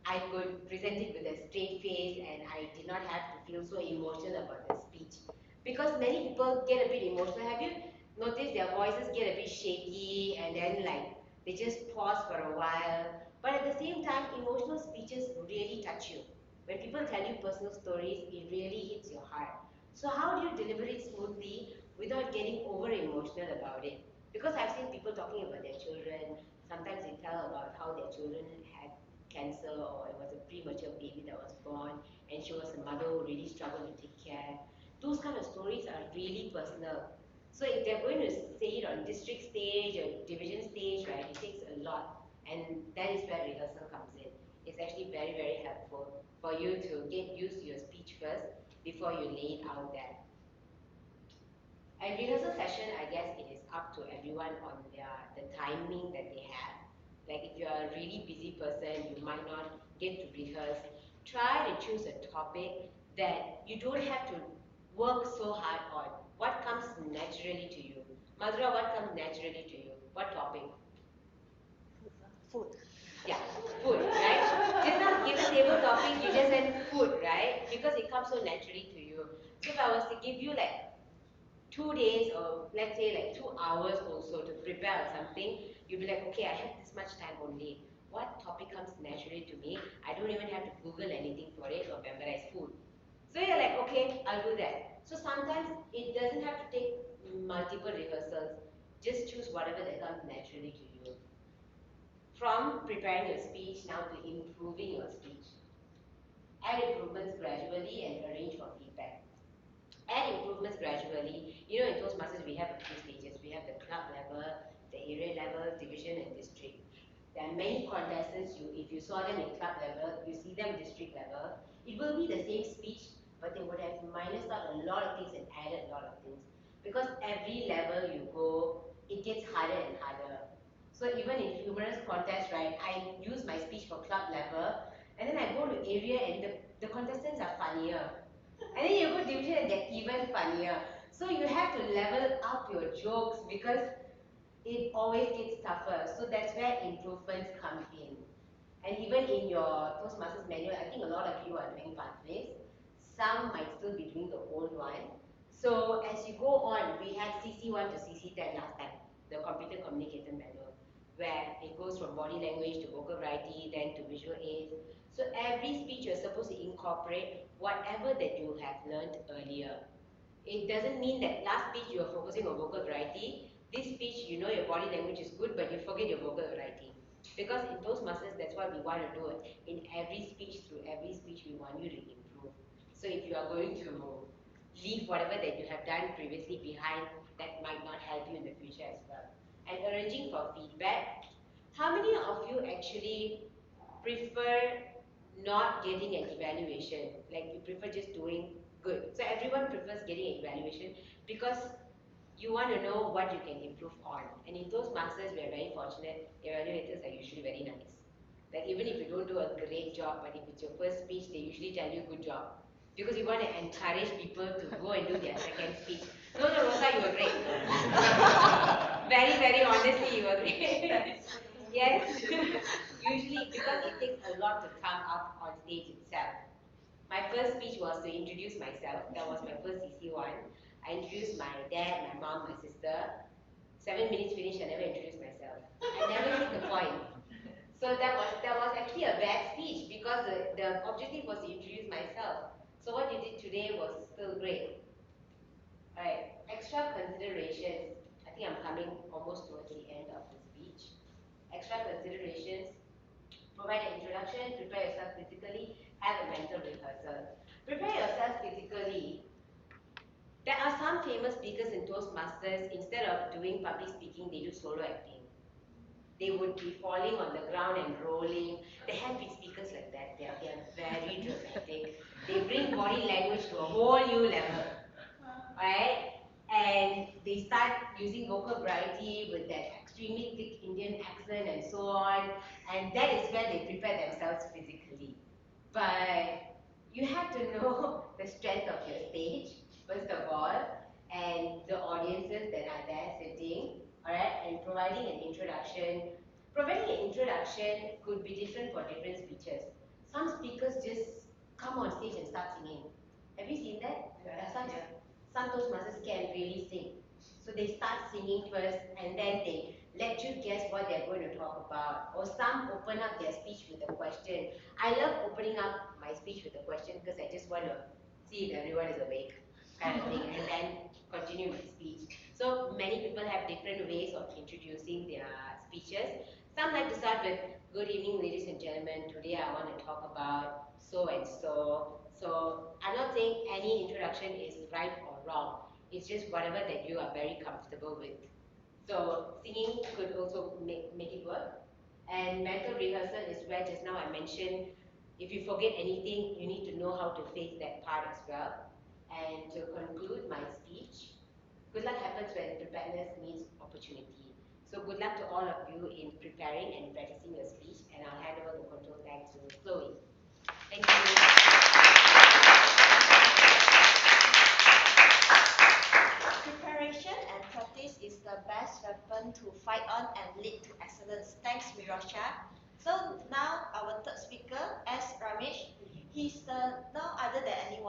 I could present it with a straight face and I did not have to feel so emotional about the speech. Because many people get a bit emotional. Have you noticed their voices get a bit shaky and then like they just pause for a while? But at the same time, emotional speeches really touch you. When people tell you personal stories, it really hits your heart. So how do you deliver it smoothly without getting over emotional about it? Because I've seen people talking about their children. Sometimes they tell about how their children had cancer or it was a premature baby that was born and she was a mother who really struggled to take care. Those kind of stories are really personal. So if they're going to say it on district stage or division stage, right, it takes a lot. And that is where rehearsal comes in. It's actually very, very helpful for you to get used to your speech first before you lay it out there. And rehearsal session, I guess it is up to everyone on the timing that they have. Like if you're a really busy person, you might not get to rehearse. Try to choose a topic that you don't have to work so hard on. What comes naturally to you? Madhura, what comes naturally to you? What topic? Food. Yeah, food, right? Just now given table topic, you just said food, right? Because it comes so naturally to you. So if I was to give you like 2 days or let's say like 2 hours also to prepare something, you'll be like, okay, I have this much time only. What topic comes naturally to me? I don't even have to Google anything for it or memorize food. So you're like, okay, I'll do that. So sometimes it doesn't have to take multiple rehearsals. Just choose whatever that comes naturally to you. From preparing your speech now to improving your speech. Add improvements gradually and arrange for feedback. Add improvements gradually. You know, in Toastmasters, we have a few stages. We have the club level, the area level, division, and district. There are many contestants, if you saw them in club level, you see them district level, it will be the same speech, but they would have minused out a lot of things and added a lot of things. Because every level you go, it gets harder and harder. So even in humorous contests, right, I use my speech for club level, and then I go to area and the contestants are funnier. And then you go division and they're even funnier. So you have to level up your jokes because it always gets tougher. So that's where improvements come in. And even in your Toastmasters manual, I think a lot of you are doing pathways. Some might still be doing the old one. So as you go on, we had CC1 to CC10 last time, the computer communicator manual, where it goes from body language to vocal variety, then to visual aids. So every speech you're supposed to incorporate whatever that you have learned earlier. It doesn't mean that last speech you are focusing on vocal variety. This speech, you know your body language is good, but you forget your vocal variety. Because in Toastmasters, that's what we want to do. In every speech, through every speech, we want you to improve. So if you are going to leave whatever that you have done previously behind, that might not help you in the future as well. And arranging for feedback. How many of you actually prefer not getting an evaluation? Like you prefer just doing good. So everyone prefers getting an evaluation because you want to know what you can improve on. And in Toastmasters, we are very fortunate. Evaluators are usually very nice. Like even if you don't do a great job, but if it's your first speech, they usually tell you good job. Because you want to encourage people to go and do their second speech. No, Rosa, you were great. Very, very honestly, you were great. Yes. Usually because it takes a lot to come up on stage itself. My first speech was to introduce myself. That was my first CC1. I introduced my dad, my mom, my sister. 7 minutes finished, I never introduced myself. I never hit the point. So that was actually a bad speech because the objective was to introduce myself. So what you did today was still great. Alright, extra considerations. I think I'm coming almost towards the end of the speech. Extra considerations. Provide an introduction, prepare yourself physically, have a mental rehearsal. Prepare yourself physically. There are some famous speakers in Toastmasters, instead of doing public speaking, they do solo acting. They would be falling on the ground and rolling. There have been speakers like that. They are very dramatic. They bring body language to a whole new level. Right? And they start using vocal variety with that extremely thick Indian accent and so on. And that is where they prepare themselves physically. But you have to know the strength of your stage, first of all, and the audiences that are there sitting, alright, and providing an introduction. Providing an introduction could be different for different speeches. Some speakers just come on stage and start singing. Have you seen that? Some Toastmasters can really sing. So they start singing first and then they let you guess what they're going to talk about. Or some open up their speech with a question. I love opening up my speech with a question because I just want to see if everyone is awake, kind of thing, and then continue my speech. So many people have different ways of introducing their speeches. Some like to start with, good evening ladies and gentlemen, today I want to talk about so and so. So I'm not saying any introduction is right or wrong. It's just whatever that you are very comfortable with. So singing could also make it work. And mental rehearsal is where just now I mentioned, if you forget anything, you need to know how to face that part as well. And to conclude my speech, good luck happens when preparedness meets opportunity. So good luck to all of you in preparing and practicing your speech, and I'll hand over the control back to Chloe. Thank you. Preparation and practice is the best weapon to fight on and lead to excellence. Thanks, Mirosha.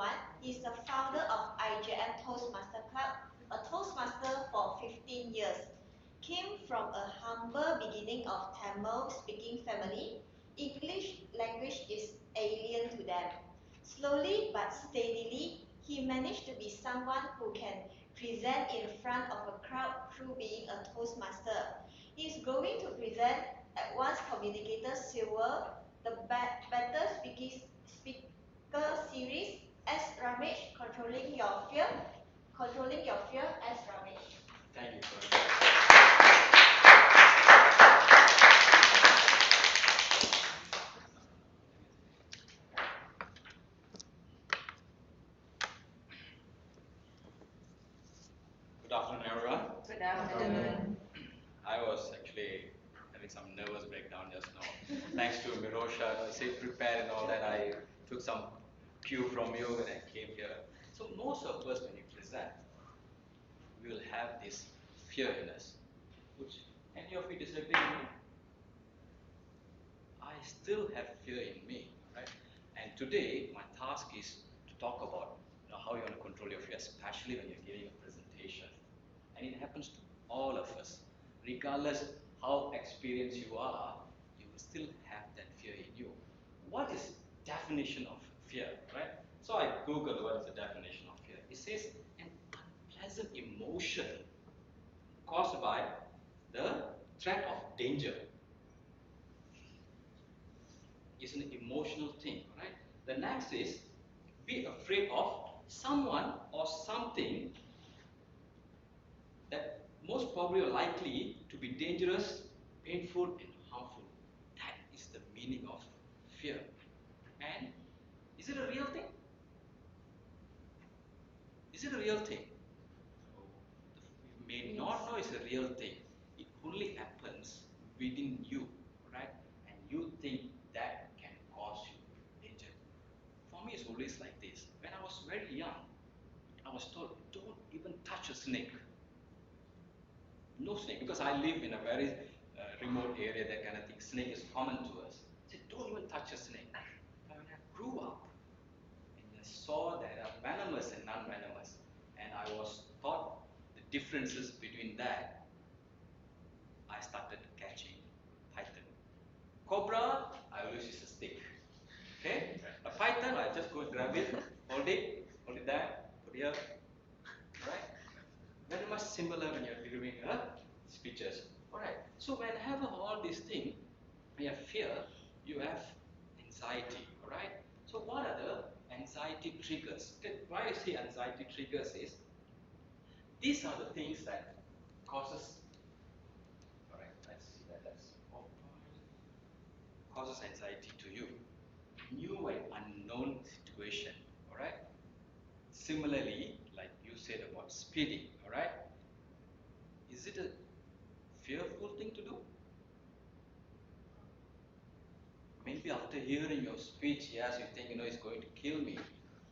everyone. He's the founder of IJM Toastmaster Club, a Toastmaster for 15 years. Came from a humble beginning of Tamil speaking family. English language is alien to them. Slowly but steadily, he managed to be someone who can present in front of a crowd through being a Toastmaster. He is going to present at once Communicator Silver, the Better Speaker Series, as Ramesh, Controlling Your Fear as Ramesh. Thank you, Good afternoon, everyone. Good afternoon. I was actually having some nervous breakdown just now. Thanks to Mirosha, I say prepare and all that. I took some cue from you when I came here. So most of us, when we present, we will have this fear in us. Which any of you disagree with me? I still have fear in me, right? And today, my task is to talk about how you want to control your fear, especially when you're giving a presentation. And it happens to all of us. Regardless how experienced you are, you will still have that fear in you. What is definition of fear, right? So I googled what is the definition of fear. It says an unpleasant emotion caused by the threat of danger. It's an emotional thing, right? The next is be afraid of someone or something that most probably are likely to be dangerous, painful, and harmful. That is the meaning of fear. And is it a real thing? Is it a real thing? You may not know it's a real thing. It only happens within you, right? And you think that can cause you danger. For me, it's always like this. When I was very young, I was told, don't even touch a snake. No snake, because I live in a very remote area, that kind of thing. Snake is common to us. I said, don't even touch a snake. But when I grew up, and I saw there are venomous and non-venomous, and I was taught the differences between that, I started catching python. Cobra, I always use a stick. Okay? A python, I just go grab it, hold it there, put here, right? Very much similar when you're delivering speeches. Alright, so whenever all these things, you have fear, you have anxiety. Alright, so what are the anxiety triggers? Okay, why I say anxiety triggers is, these are the things that causes, alright, let's see that's causes anxiety to you. New and unknown situation. Alright, similarly, like you said about speeding, alright? Is it a fearful thing to do? Maybe after hearing your speech, yes, you think, it's going to kill me.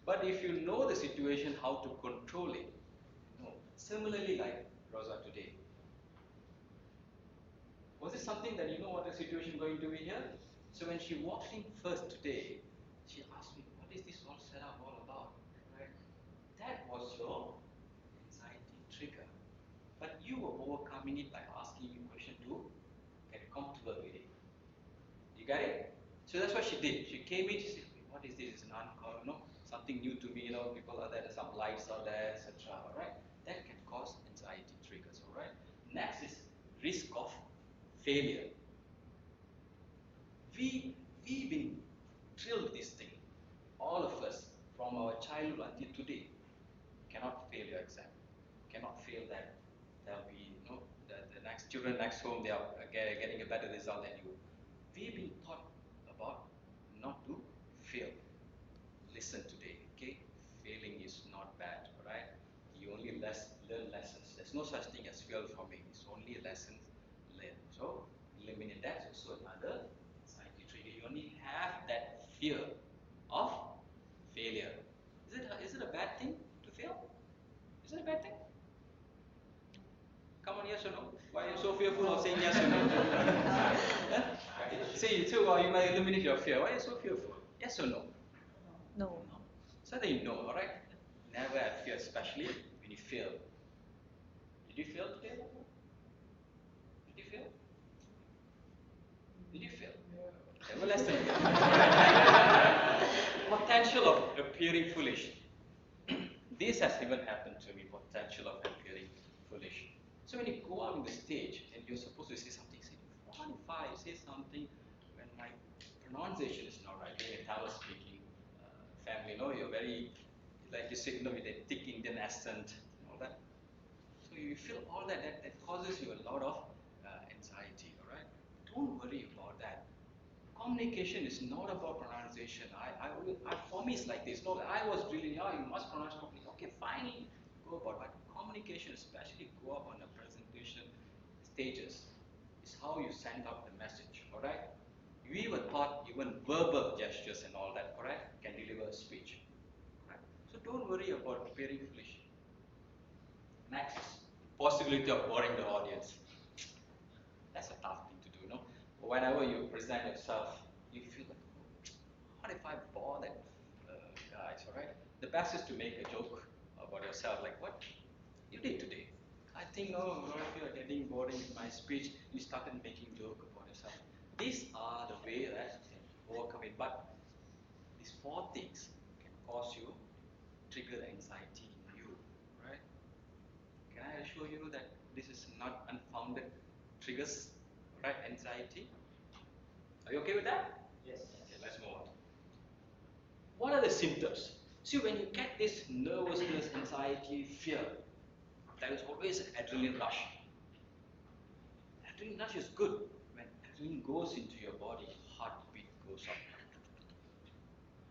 But if you know the situation, how to control it, Similarly, like Rosa today. Was it something that you know what the situation going to be here? So when she walked in first today, she asked me, what is this all set up all about? Right? That was your anxiety trigger. But you were overcoming it by asking a question to get comfortable with it. You got it? So that's what she did. She came in, she said, what is this? It's something new to me, people are there, some lights are there, etc. Alright? That can cause anxiety triggers, alright? Next is risk of failure. We've been drilled with this thing. All of us, from our childhood until today, cannot fail your exam. Cannot fail that. There'll be, the next children next home, they are getting a better result than you. We've been taught about not to fail. Listen today, okay? Failing is not bad, alright? You only learn lessons. There's no such thing as fail for me. It's only lessons learned. So eliminate that. It's also another anxiety trigger. You only have that fear of failure. Is it a bad thing to fail? Is it a bad thing? Come on, yes or no? Why are you so fearful of saying yes or no? See, you might eliminate your fear. Why are you so fearful? Yes or no? No. So that you know, alright? Never have fear, especially when you fail. Did you fail today? Did you fail? Did you fail? Okay, well, let's think. Potential of appearing foolish. This has even happened to me, potential of appearing foolish. So when you go out on the stage and you're supposed to say something, say, what if I say something when my pronunciation is not right? Being a Tamil speaking family, you're very, like you said, with a thick Indian accent and all that. So you feel all that causes you a lot of anxiety, all right? Don't worry about that. Communication is not about pronunciation. For me, it's like this. No, I was really, you must pronounce properly. Okay, fine, go about. But communication, especially go up on the presentation stages, is how you send out the message. All right. We were taught even verbal gestures and all that. Correct? Can deliver a speech. Right? So don't worry about appearing foolish. Next, possibility of boring the audience. That's a tough thing to do, Whenever you present yourself, you feel like, what if I bore that guys, all right? The best is to make a joke about yourself, like what you did today. I think, if you are getting boring with my speech, you started making joke about yourself. These are the way that you can overcome it, but these four things can cause you, trigger the anxiety in you, right? Can I assure you that this is not unfounded triggers, right? Anxiety. Are you okay with that? Yes. Okay, let's move on. What are the symptoms? See, when you get this nervousness, anxiety, fear, there is always an adrenaline rush. Adrenaline rush is good. When adrenaline goes into your body, heartbeat goes up.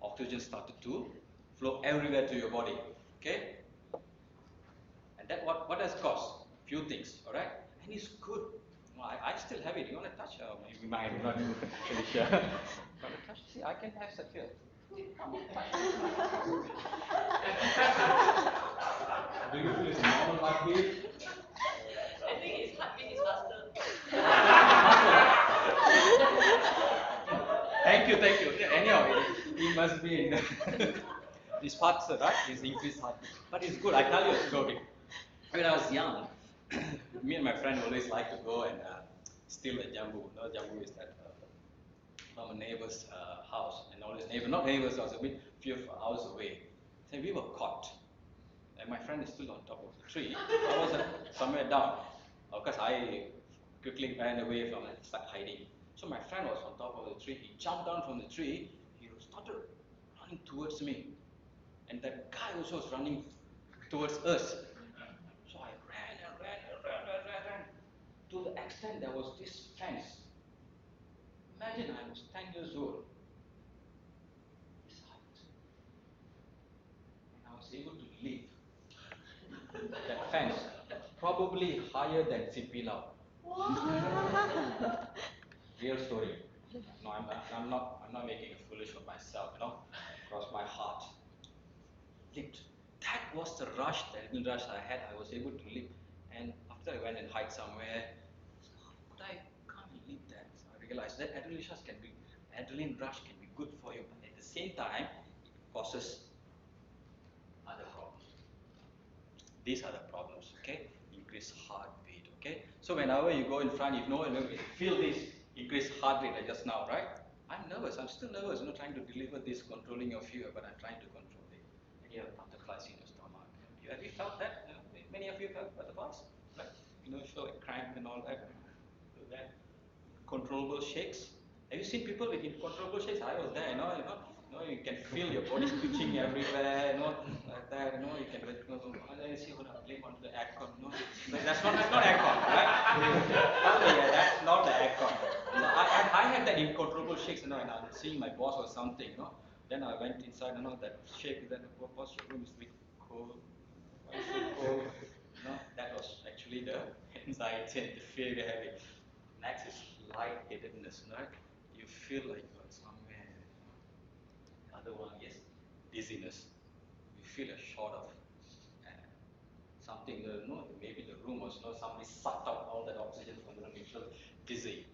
Oxygen started to flow everywhere to your body. Okay? And that what has caused? Few things, alright? And it's good. I still have it. You want to touch? Maybe mine, not really sure. Want to touch? See, I can have that here. Come on, touch. Do you feel it's normal heartbeat? I think his heartbeat is faster. Thank you. Anyhow, he must be in his faster, right? His increased heartbeat. But it's good. I tell you a story. When I was young, me and my friend always like to go and steal the jambu. Jambu is that from a neighbor's house, and all his not neighbor's house, a bit few hours away. So we were caught, and my friend is still on top of the tree. I was somewhere down. Of course, I quickly ran away from it, started hiding. So my friend was on top of the tree. He jumped down from the tree. He started running towards me, and that guy also was running towards us. So I ran to the extent there was this fence. Imagine I was 10 years old. This height. And I was able to leap that fence, probably higher than Simpilau. Real story. No, I'm not making a foolish of myself, Across my heart. Leaped. That was the rush, the adrenaline rush I had. I was able to leap. And after I went and hide somewhere, how could I can't leap that? So I realized that adrenaline rush can be good for you, but at the same time, it causes other problems. These are the problems, okay? Increased heartbeat, okay? So whenever you go in front, if no one will feel this increased heart rate like just now, right? I'm nervous. I'm still nervous, trying to deliver this, controlling your fear, but I'm trying to control it. And you have butterflies in your stomach. Have you felt that? Many of you felt butterflies, right? Feel like cramp and all that. That controllable shakes. Have you seen people with incontrollable shakes? I was there, you can feel your body twitching everywhere, like that, you can see what I blame on the aircon, That's not aircon, right? Tell me, that's not the aircon. So I had that incontrollable shakes, and I'm seeing my boss or something, Then I went inside, that shake, then boss, your room is a bit cold. Why so cold? That was actually the anxiety and the fear we have. Next is lightheadedness, right? You feel like you're somewhere. The other one is dizziness. You feel a short of something, maybe the room was, somebody sucked out all that oxygen from the room, you feel dizzy.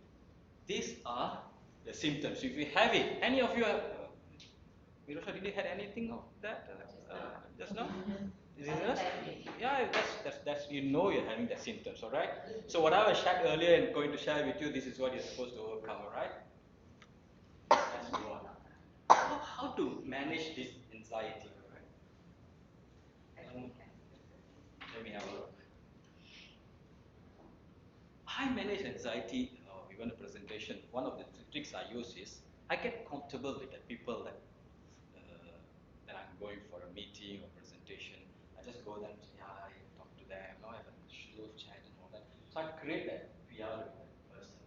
These are the symptoms. If you have it, any of you have, Mirosha, did you had anything of that just now? Is it That's us? exactly. Yeah, that's you know you're having that symptoms, all right? So what I was shared earlier and going to share with you, this is what you're supposed to overcome, all right? Let's go on. How to manage this anxiety, all right? Let me have a look. I manage anxiety, even a presentation. One of the tricks I use is I get comfortable with the people that I'm going for a meeting or presentation. I just go there and say hi, talk to them, I have a slow chat and all that. So I create that PR with that person.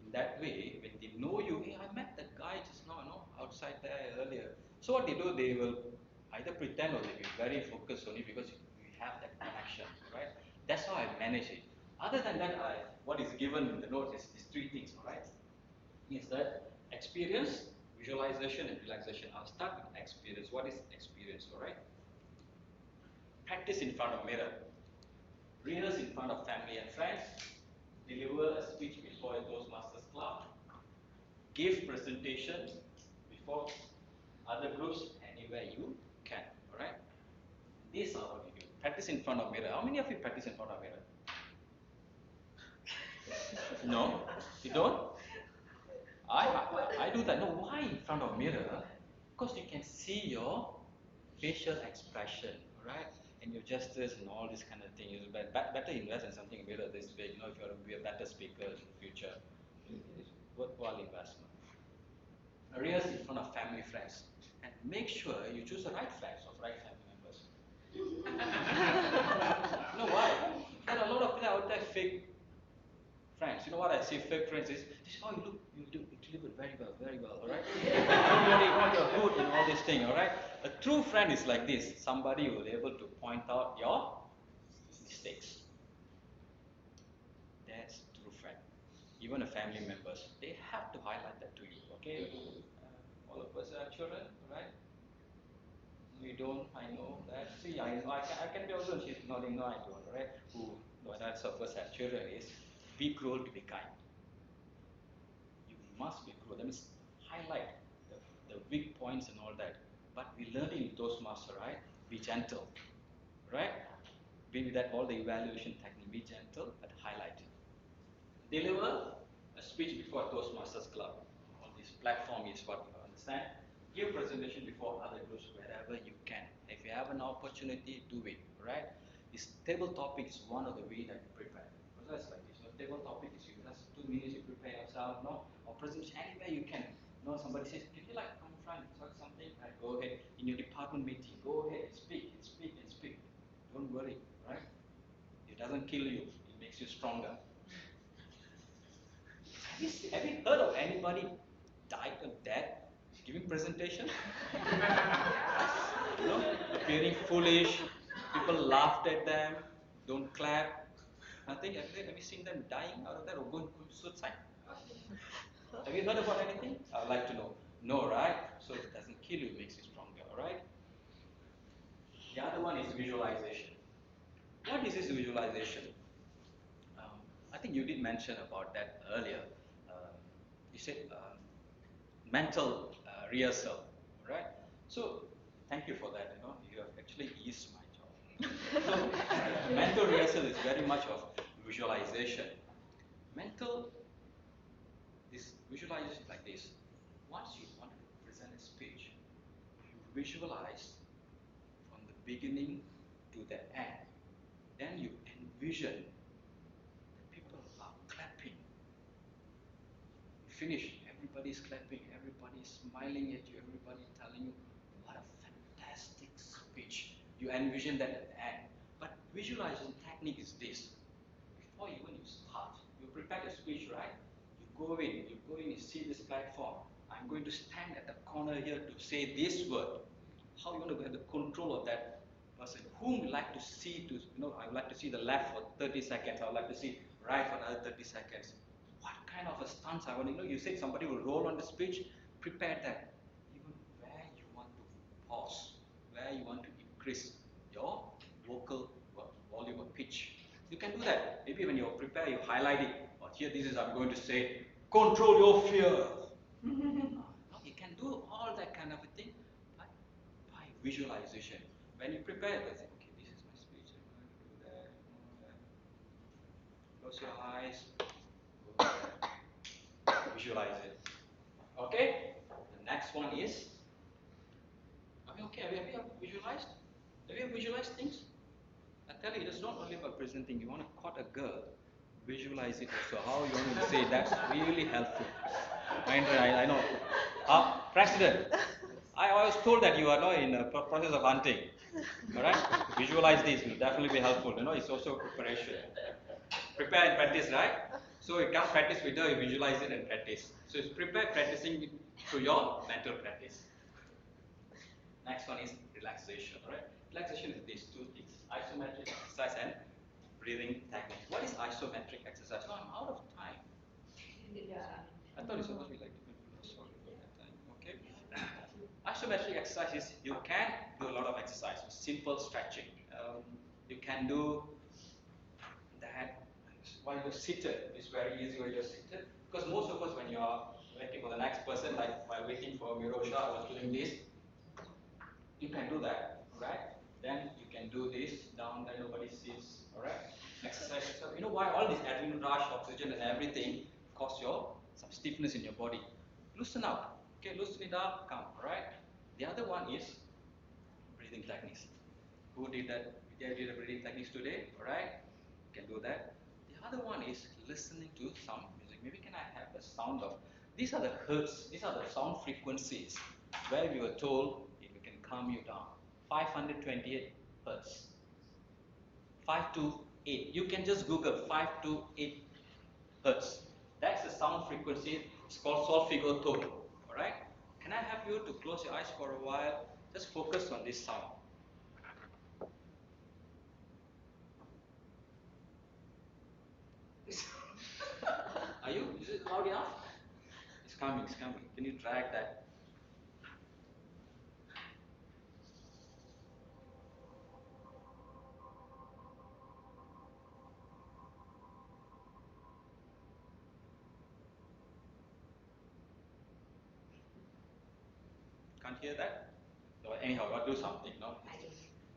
In that way, when they know you, hey, I met that guy just now, outside there earlier. So what they do, they will either pretend or they will be very focused on it because we have that connection, right? That's how I manage it. Other than that, what is given in the notes is these three things, all right? Is that experience, visualization, and relaxation. I'll start with experience. What is experience, all right? Practice in front of mirror. Rehearse in front of family and friends. Deliver a speech before a Toastmasters club. Give presentation before other groups anywhere you can, all right? These are what you do. Practice in front of mirror. How many of you practice in front of mirror? No? You don't? I do that. No, why in front of mirror? Because you can see your facial expression, right? And your gestures and all this kind of thing. It's better invest in something mirror this big. If you want to be a better speaker in the future, it's worthwhile investment. Areas in front of family friends, and make sure you choose the right friends of right family members. You know why? There are a lot of people out there fake friends. You know what I say fake friends is, this is how you look, you deliver very well, alright? Don't worry, you're good and all this thing, alright? A true friend is like this, somebody who will be able to point out your mistakes. That's true friend. Even a family members, they have to highlight that to you, okay? All of us are children, right? We don't, I know that. See, I know, I can be also, she's nodding, no, I don't, right? Who, that's of us have children is, be cruel to be kind. You must be cruel. That means highlight the weak points and all that. But we learn in Toastmaster, right? Be gentle, right? Be that all the evaluation technique, be gentle, but highlight it. Deliver a speech before Toastmasters Club. On this platform is what you understand. Give presentation before other groups wherever you can. If you have an opportunity, do it, right? This table topic is one of the way that you prepare. Because that's like this. Table topic is you just 2 minutes you prepare yourself, or presentation anywhere you can. Somebody says, can you like come in front and talk something? Right, go ahead. In your department meeting, go ahead and speak and speak and speak. Don't worry, right? It doesn't kill you, it makes you stronger. Have you heard of anybody died or dead giving presentation? Appearing foolish, people laughed at them, don't clap. Nothing. Have you seen them dying out of that or going to suicide? Have you heard about anything? I would like to know. No, right? So it doesn't kill you, it makes you stronger, alright? The other one is visualization. What is this visualization? I think you did mention about that earlier. You said mental rehearsal, right? So thank you for that. You have actually eased my job. Mental rehearsal is very much of visualization. This visualization like this. Once you want to present a speech, you visualize from the beginning to the end. Then you envision that people are clapping. You finish, everybody's clapping, everybody's smiling at you, everybody telling you what a fantastic speech. You envision that at the end. But visualization technique is this. Before even you start, you prepare the speech, right? You go in, you see this platform. I'm going to stand at the corner here to say this word. How you want to have the control of that person? Whom you like to see I would like to see the left for 30 seconds. I would like to see right for another 30 seconds. What kind of a stance I want to you said somebody will roll on the speech, prepare that. Even where you want to pause, where you want to increase your vocal volume or pitch. You can do that. Maybe when you prepare, you highlight it. Or here, this is I'm going to say, control your fear. You can do all that kind of a thing, but visualization. When you prepare, you think, okay, this is my speech, I'm going to do that. Close your eyes, go there, visualize it. Okay? The next one is, okay, have you visualized? Have you visualized things? I tell you, it's not only about presenting. You want to court a girl, visualize it also. How you want to say that's really helpful. I know. President, I was told that you are now in a process of hunting. All right? Visualize this will definitely be helpful. It's also preparation. Prepare and practice, right? So you can't practice without you visualize it and practice. So it's prepare practicing through your mental practice. Next one is relaxation, all right? Relaxation is these two things, isometric exercise and breathing technique. What is isometric exercise? No, I'm out of time. I thought it's supposed to be like different. Sorry for that time. Okay. Isometric exercise is you can do a lot of exercise, simple stretching. You can do that while you're seated. It's very easy while you're seated. Because most of us, when you are waiting for the next person, like while waiting for Mirosha, I was doing this. You can do that, right? Then you can do this down there, nobody sees, all right? Exercise. So you know why all this adrenaline rush, oxygen, and everything cause some stiffness in your body. Loosen up, okay? Loosen it up, come, all right? The other one is breathing techniques. Who did that? Did the breathing techniques today? All right? You can do that. The other one is listening to some music. Maybe can I have the sound of? These are the hertz. These are the sound frequencies where we were told calm you down. 528 hertz. 5 to 8. You can just Google 5 to 8 hertz. That's the sound frequency. It's called solfeggio tone. Alright? Can I have you to close your eyes for a while? Just focus on this sound. Are you? Is it loud enough? It's coming, it's coming. Can you drag that? Can't hear that? So anyhow, I'll do something, no?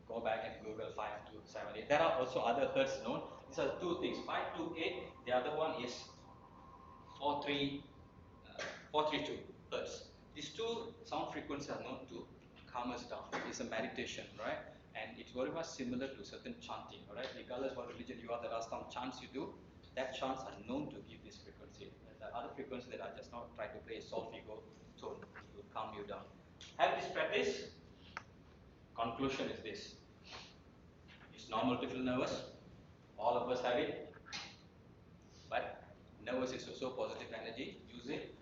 Go back and Google 5 to 7, 8. There are also other hertz known. These are two things, 5 to 8. The other one is 432 hertz. These two sound frequencies are known to calm us down. It's a meditation, right? And it's very much similar to certain chanting, all right? Regardless what religion you are, there are some chants you do. That chants are known to give this frequency. The other frequency that I just now try to play is solfeggio tone. It will calm you down. Have this practice. Conclusion is this. It's normal to feel nervous. All of us have it. But nervous is also positive energy. Use it.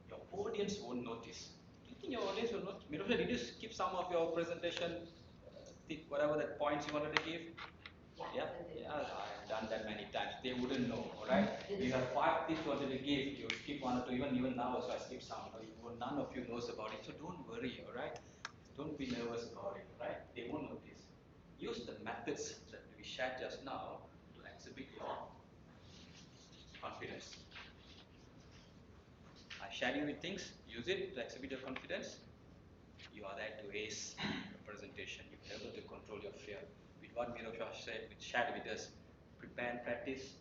Your audience won't notice. Do you think your audience will notice? Mirosha, did you skip some of your presentation? Whatever that points you wanted to give? Yeah, I've done that many times. They wouldn't know, alright? You have 5 tips you wanted to give, you skip 1 or 2, even now also I skip some. None of you knows about it, so don't worry, alright? Don't be nervous about it, right? They won't notice. Use the methods that we shared just now to exhibit your confidence. I shared you with things, use it to exhibit your confidence. You are there to ace the presentation. You're able to control your fear. With what Mirosha shared with us, prepare and practice.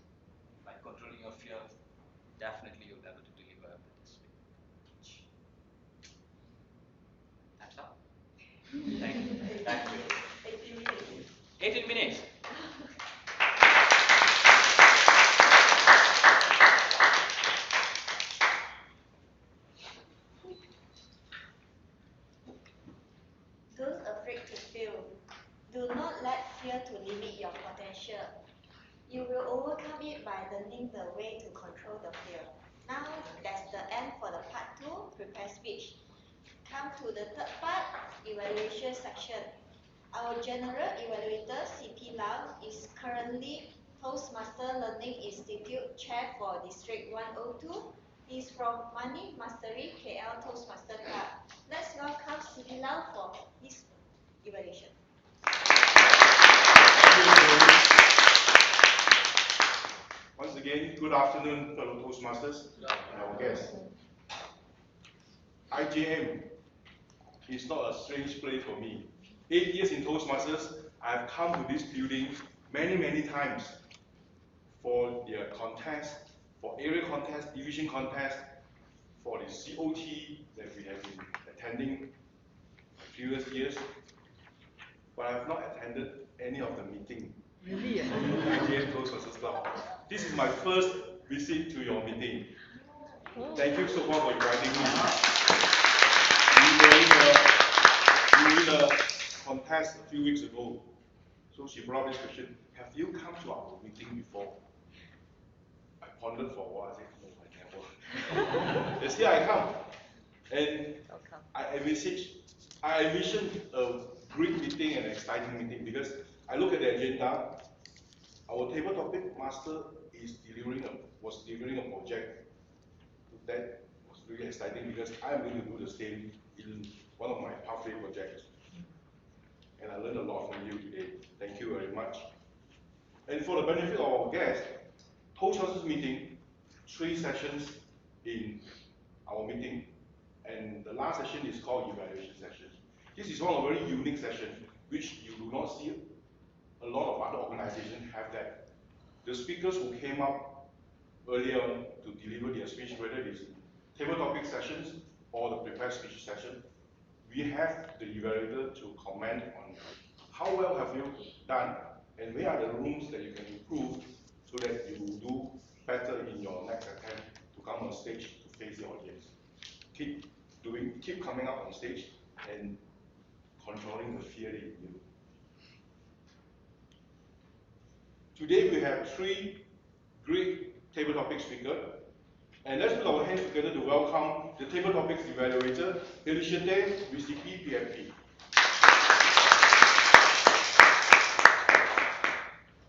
By controlling your fear, definitely you'll be able to deliver this speech. Time's up. Thank you. Thank you. 18 minutes. 18 minutes. Those afraid to fail, do not let fear to limit your potential. You will overcome it by learning the way to control the fear. Now, that's the end for the part 2, prepare speech. Come to the third part, evaluation section. Our general evaluator, CP Lau, is currently Toastmaster Learning Institute Chair for District 102. He's from Money Mastery KL Toastmaster Club. Let's welcome CP Lau for his evaluation. Once again, good afternoon, fellow Toastmasters and our guests. IJM is not a strange place for me. 8 years in Toastmasters, I've come to this building many, many times for their contest, for area contest, division contest, for the COT that we have been attending previous years, but I have not attended any of the meeting. Really? IGM Toastmasters Club. This is my first visit to your meeting. Thank you so much for inviting me. We were in a contest a few weeks ago, so she brought this question, have you come to our meeting before? I pondered for a while, I said, no, I never. Yes, here I come. And I envision a great meeting and exciting meeting because I look at the agenda. Our table topic master was delivering a project that was really exciting because I'm going to do the same in one of my pathway projects. And I learned a lot from you today. Thank you very much. And for the benefit of our guests, Toastmasters meeting, 3 sessions in our meeting, and the last session is called evaluation session. This is one of very unique sessions which you do not see a lot of other organizations have that. The speakers who came up earlier on to deliver their speech, whether it is table topic sessions or the prepared speech session, we have the evaluator to comment on how well have you done and where are the rooms that you can improve so that you will do better in your next attempt to come on stage to face the audience. Keep coming up on stage and controlling the fear in you. Today we have 3 great table topic speakers, and let's put our hands together to welcome the table topics evaluator, Felicite, VCP, PMP.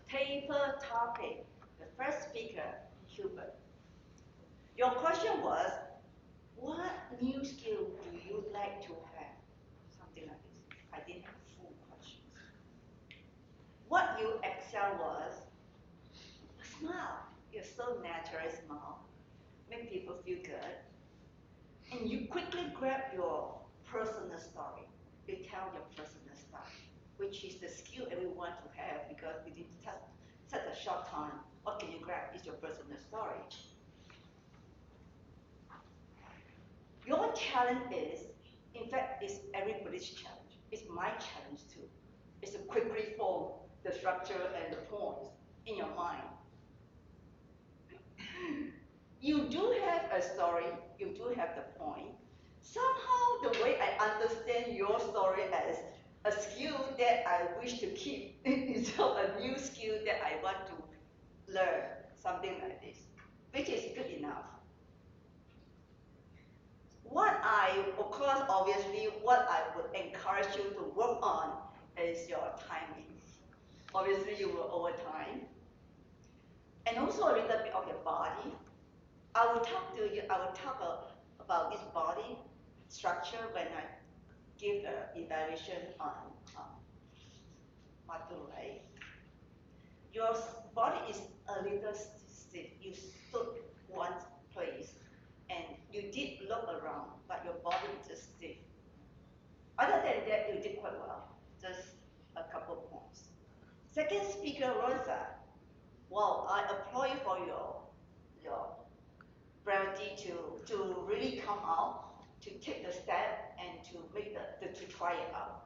Table topic, the first speaker, Hubert. Your question was, what new skill do you like to have? Something like this. I didn't have full questions. What you excel was a smile. You're so natural smile. Make people feel good. And you quickly grab your personal story. You tell your personal story, which is the skill everyone to have because within such a short time, what can you grab is your personal story. Your challenge is, in fact, it's everybody's challenge. It's my challenge too. It's to quickly form the structure and the points in your mind. You do have a story, you do have the point. Somehow, the way I understand your story as a skill that I wish to keep instead of a new skill that I want to learn, something like this, which is good enough. Of course, obviously, what I would encourage you to work on is your timing. Obviously, you will over time. And also a little bit of your body. I will talk about this body structure when I give the evaluation on module A. Your body is a little stiff. You stood one place and you did look around, but your body is just stiff. Other than that, you did quite well. Just a couple points. Second speaker, Rosa. Well, I applaud you for your brevity to really come out, to take the step, and to make to try it out.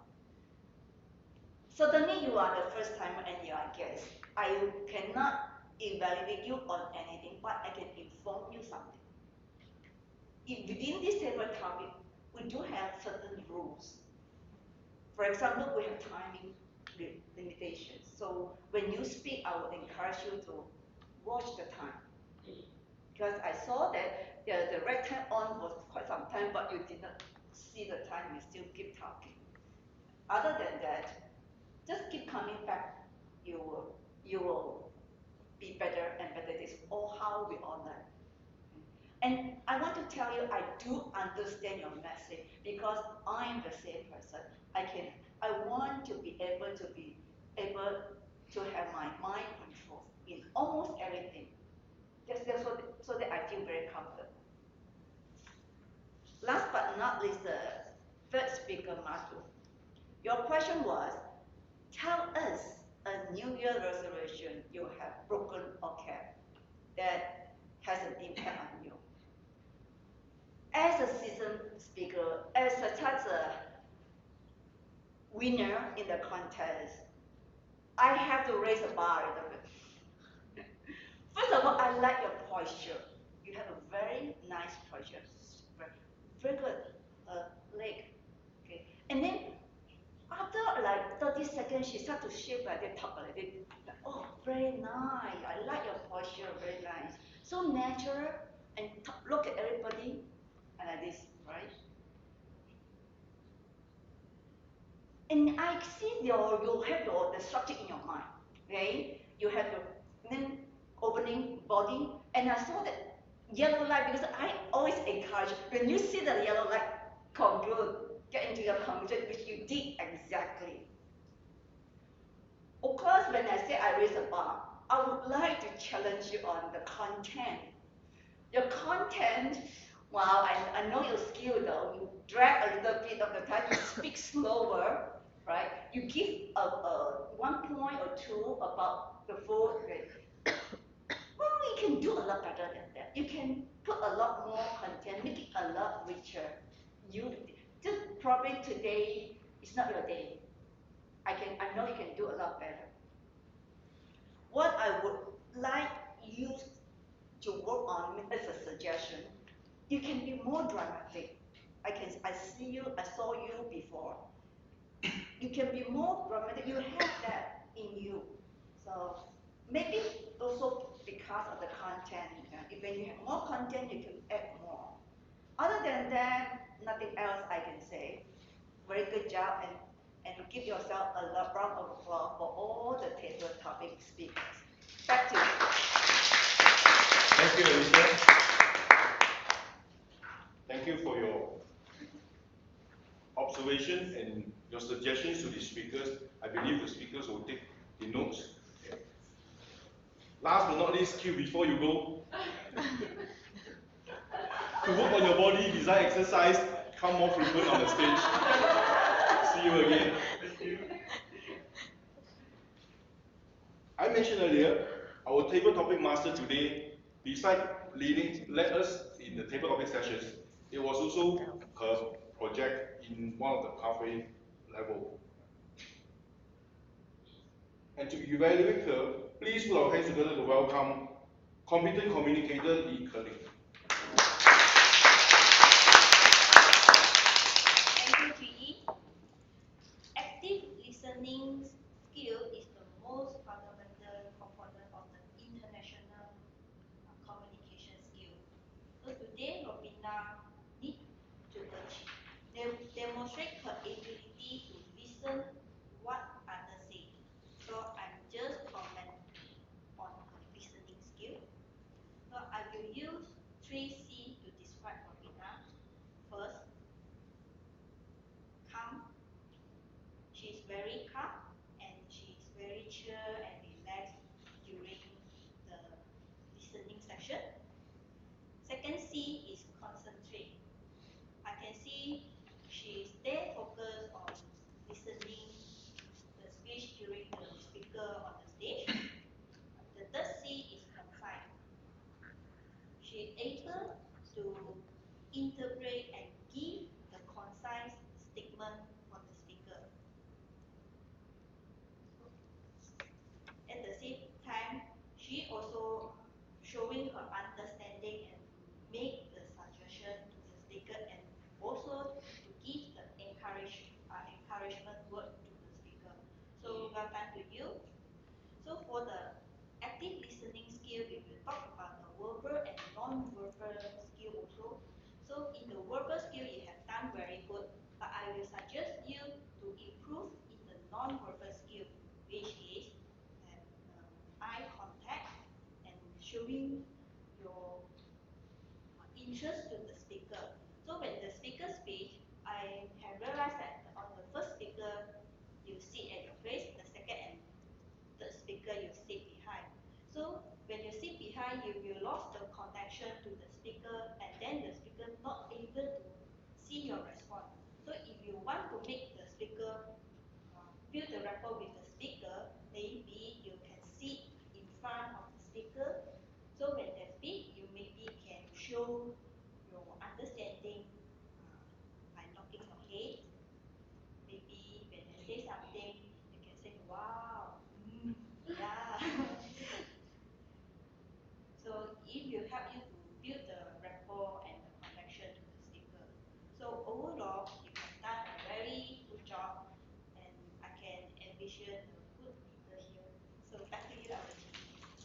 Certainly, you are the first timer and you are a guest. I cannot evaluate you on anything, but I can inform you something. Within this table topic, we do have certain rules. For example, we have timing limitations. So when you speak, I would encourage you to watch the time. Because I saw that the red time on was quite some time, but you did not see the time, you still keep talking. Other than that, just keep coming back. You will be better and better. This is all how we all learn. And I want to tell you, I do understand your message because I'm the same person. I want to be able to have my mind control in almost everything. Just so that I feel very comfortable. Last but not least, the third speaker, Your question was, tell us a New Year resolution you have broken or kept that has an impact on you. As a seasoned speaker, as such a winner in the contest, I have to raise a bar a little bit. First of all, I like your posture. You have a very nice posture, very good leg. Okay, and then after like 30 seconds, she starts to shift like they talk like this. Oh, very nice. I like your posture, very nice. So natural, and look at everybody, and like this, right? And I see you have the structure in your mind, okay? You have your then opening body, and I saw that yellow light because I always encourage when you see the yellow light, conclude, get into your conclusion, which you did exactly. Of course, when I say I raise a bar, I would like to challenge you on the content. Your content, wow, I know your skill though. You drag a little bit of the time, you speak slower, right? You give a 1 point or 2 about the food. Well, you can do a lot better than that. You can put a lot more content, make it a lot richer. You just probably today is not your day. I know you can do a lot better. What I would like you to work on as a suggestion, you can be more dramatic. I saw you before. You can be more dramatic. You have that in you. So maybe also because of the content. When you have more content, you can add more. Other than that, nothing else I can say. Very good job, and give yourself a round of applause for all the table topic speakers. Back to you. Thank you, Alicia. Thank you for your observation and your suggestions to the speakers. I believe the speakers will take the notes. Last but not least, Q, before you go, to work on your body, design exercise, come more frequent on the stage. See you again. I mentioned earlier, our table topic master today, besides led us in the table topic sessions, it was also her project in one of the pathway level. And to evaluate her, please put our hands together to welcome competent communicator Lee Kerling. Thank you, GE. Active listening skill is the most fundamental component of the international communication skill. So today, Robina needs to demonstrate her ability to listen what others say. So I'm just comment on her listening skill. So I will use 3C to describe Robina. First, calm. She's very calm and she's very chill and relaxed during the listening session. Second C is concentrate. I can see she stay focused on listening the speech during the speaker on the stage. The third C is concise. She able to interpret and give the concise statement from the speaker.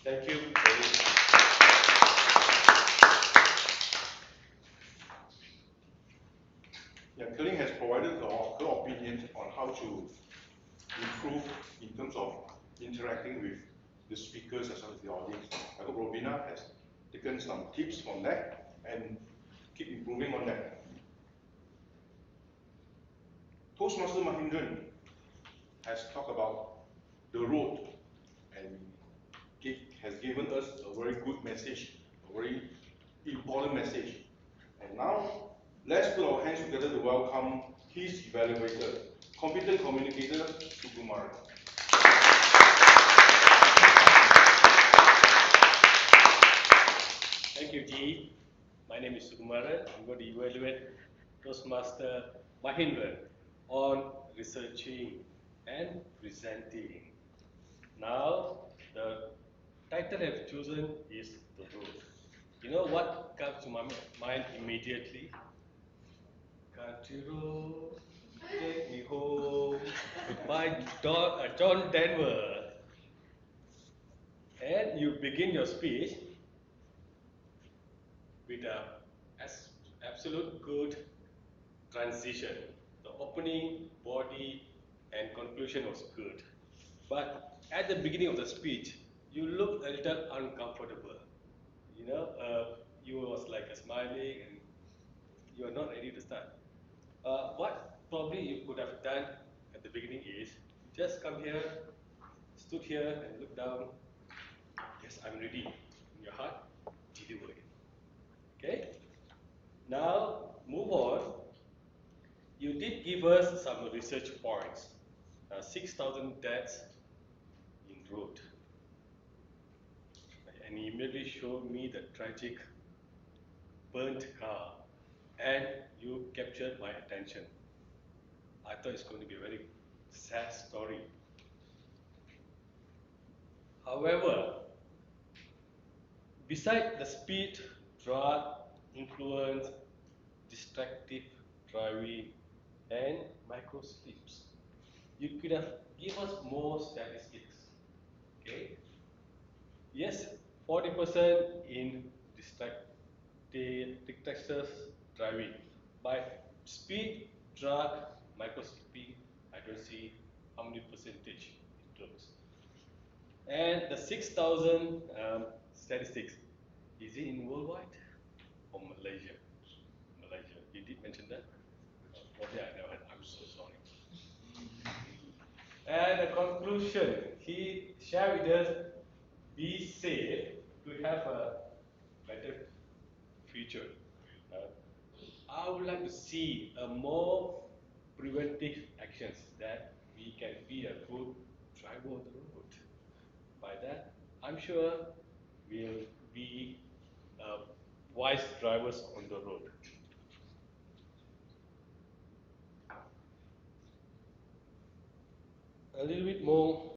Thank you. Yeah, Kerling has provided her opinion on how to improve in terms of interacting with the speakers as well as the audience. I hope Robina has taken some tips from that and keep improving on that. Toastmaster Mahindran has talked about the road and has given us a very good message, a very important message. And now, let's put our hands together to welcome his evaluator, competent communicator, Sukumar. Thank you, G. My name is Sukumaran. I'm going to evaluate Toastmaster Mahindran on researching and presenting. Now, the title I've chosen is The Road. You know what comes to my mind immediately? Country road, take me home, by John Denver. And you begin your speech with a absolute good transition. The opening, body, and conclusion was good. But at the beginning of the speech, you looked a little uncomfortable. You know, you was like smiling and you are not ready to start. What probably you could have done at the beginning is just come here, stood here and look down. Yes, I'm ready. In your heart, deliver it. Okay? Now, move on. You did give us some research points. 6,000 deaths in road. And you immediately showed me the tragic burnt car. And you captured my attention. I thought it's going to be a very sad story. However, beside the speed, drug, influence, distractive driving, and micro sleeps, you could have given us more statistics. Okay? Yes, 40% in distracted driving. By speed, drug, micro sleeping, I don't see how many percentage it looks. And the 6,000 statistics, is it in worldwide or Malaysia? Malaysia, you did mention that? Probably I never heard, I'm so sorry. And the conclusion, he shared with us, be safe to have a better future. I would like to see a more preventive actions that we can be a good driver on the road. By that, I'm sure we'll be wise drivers on the road. A little bit more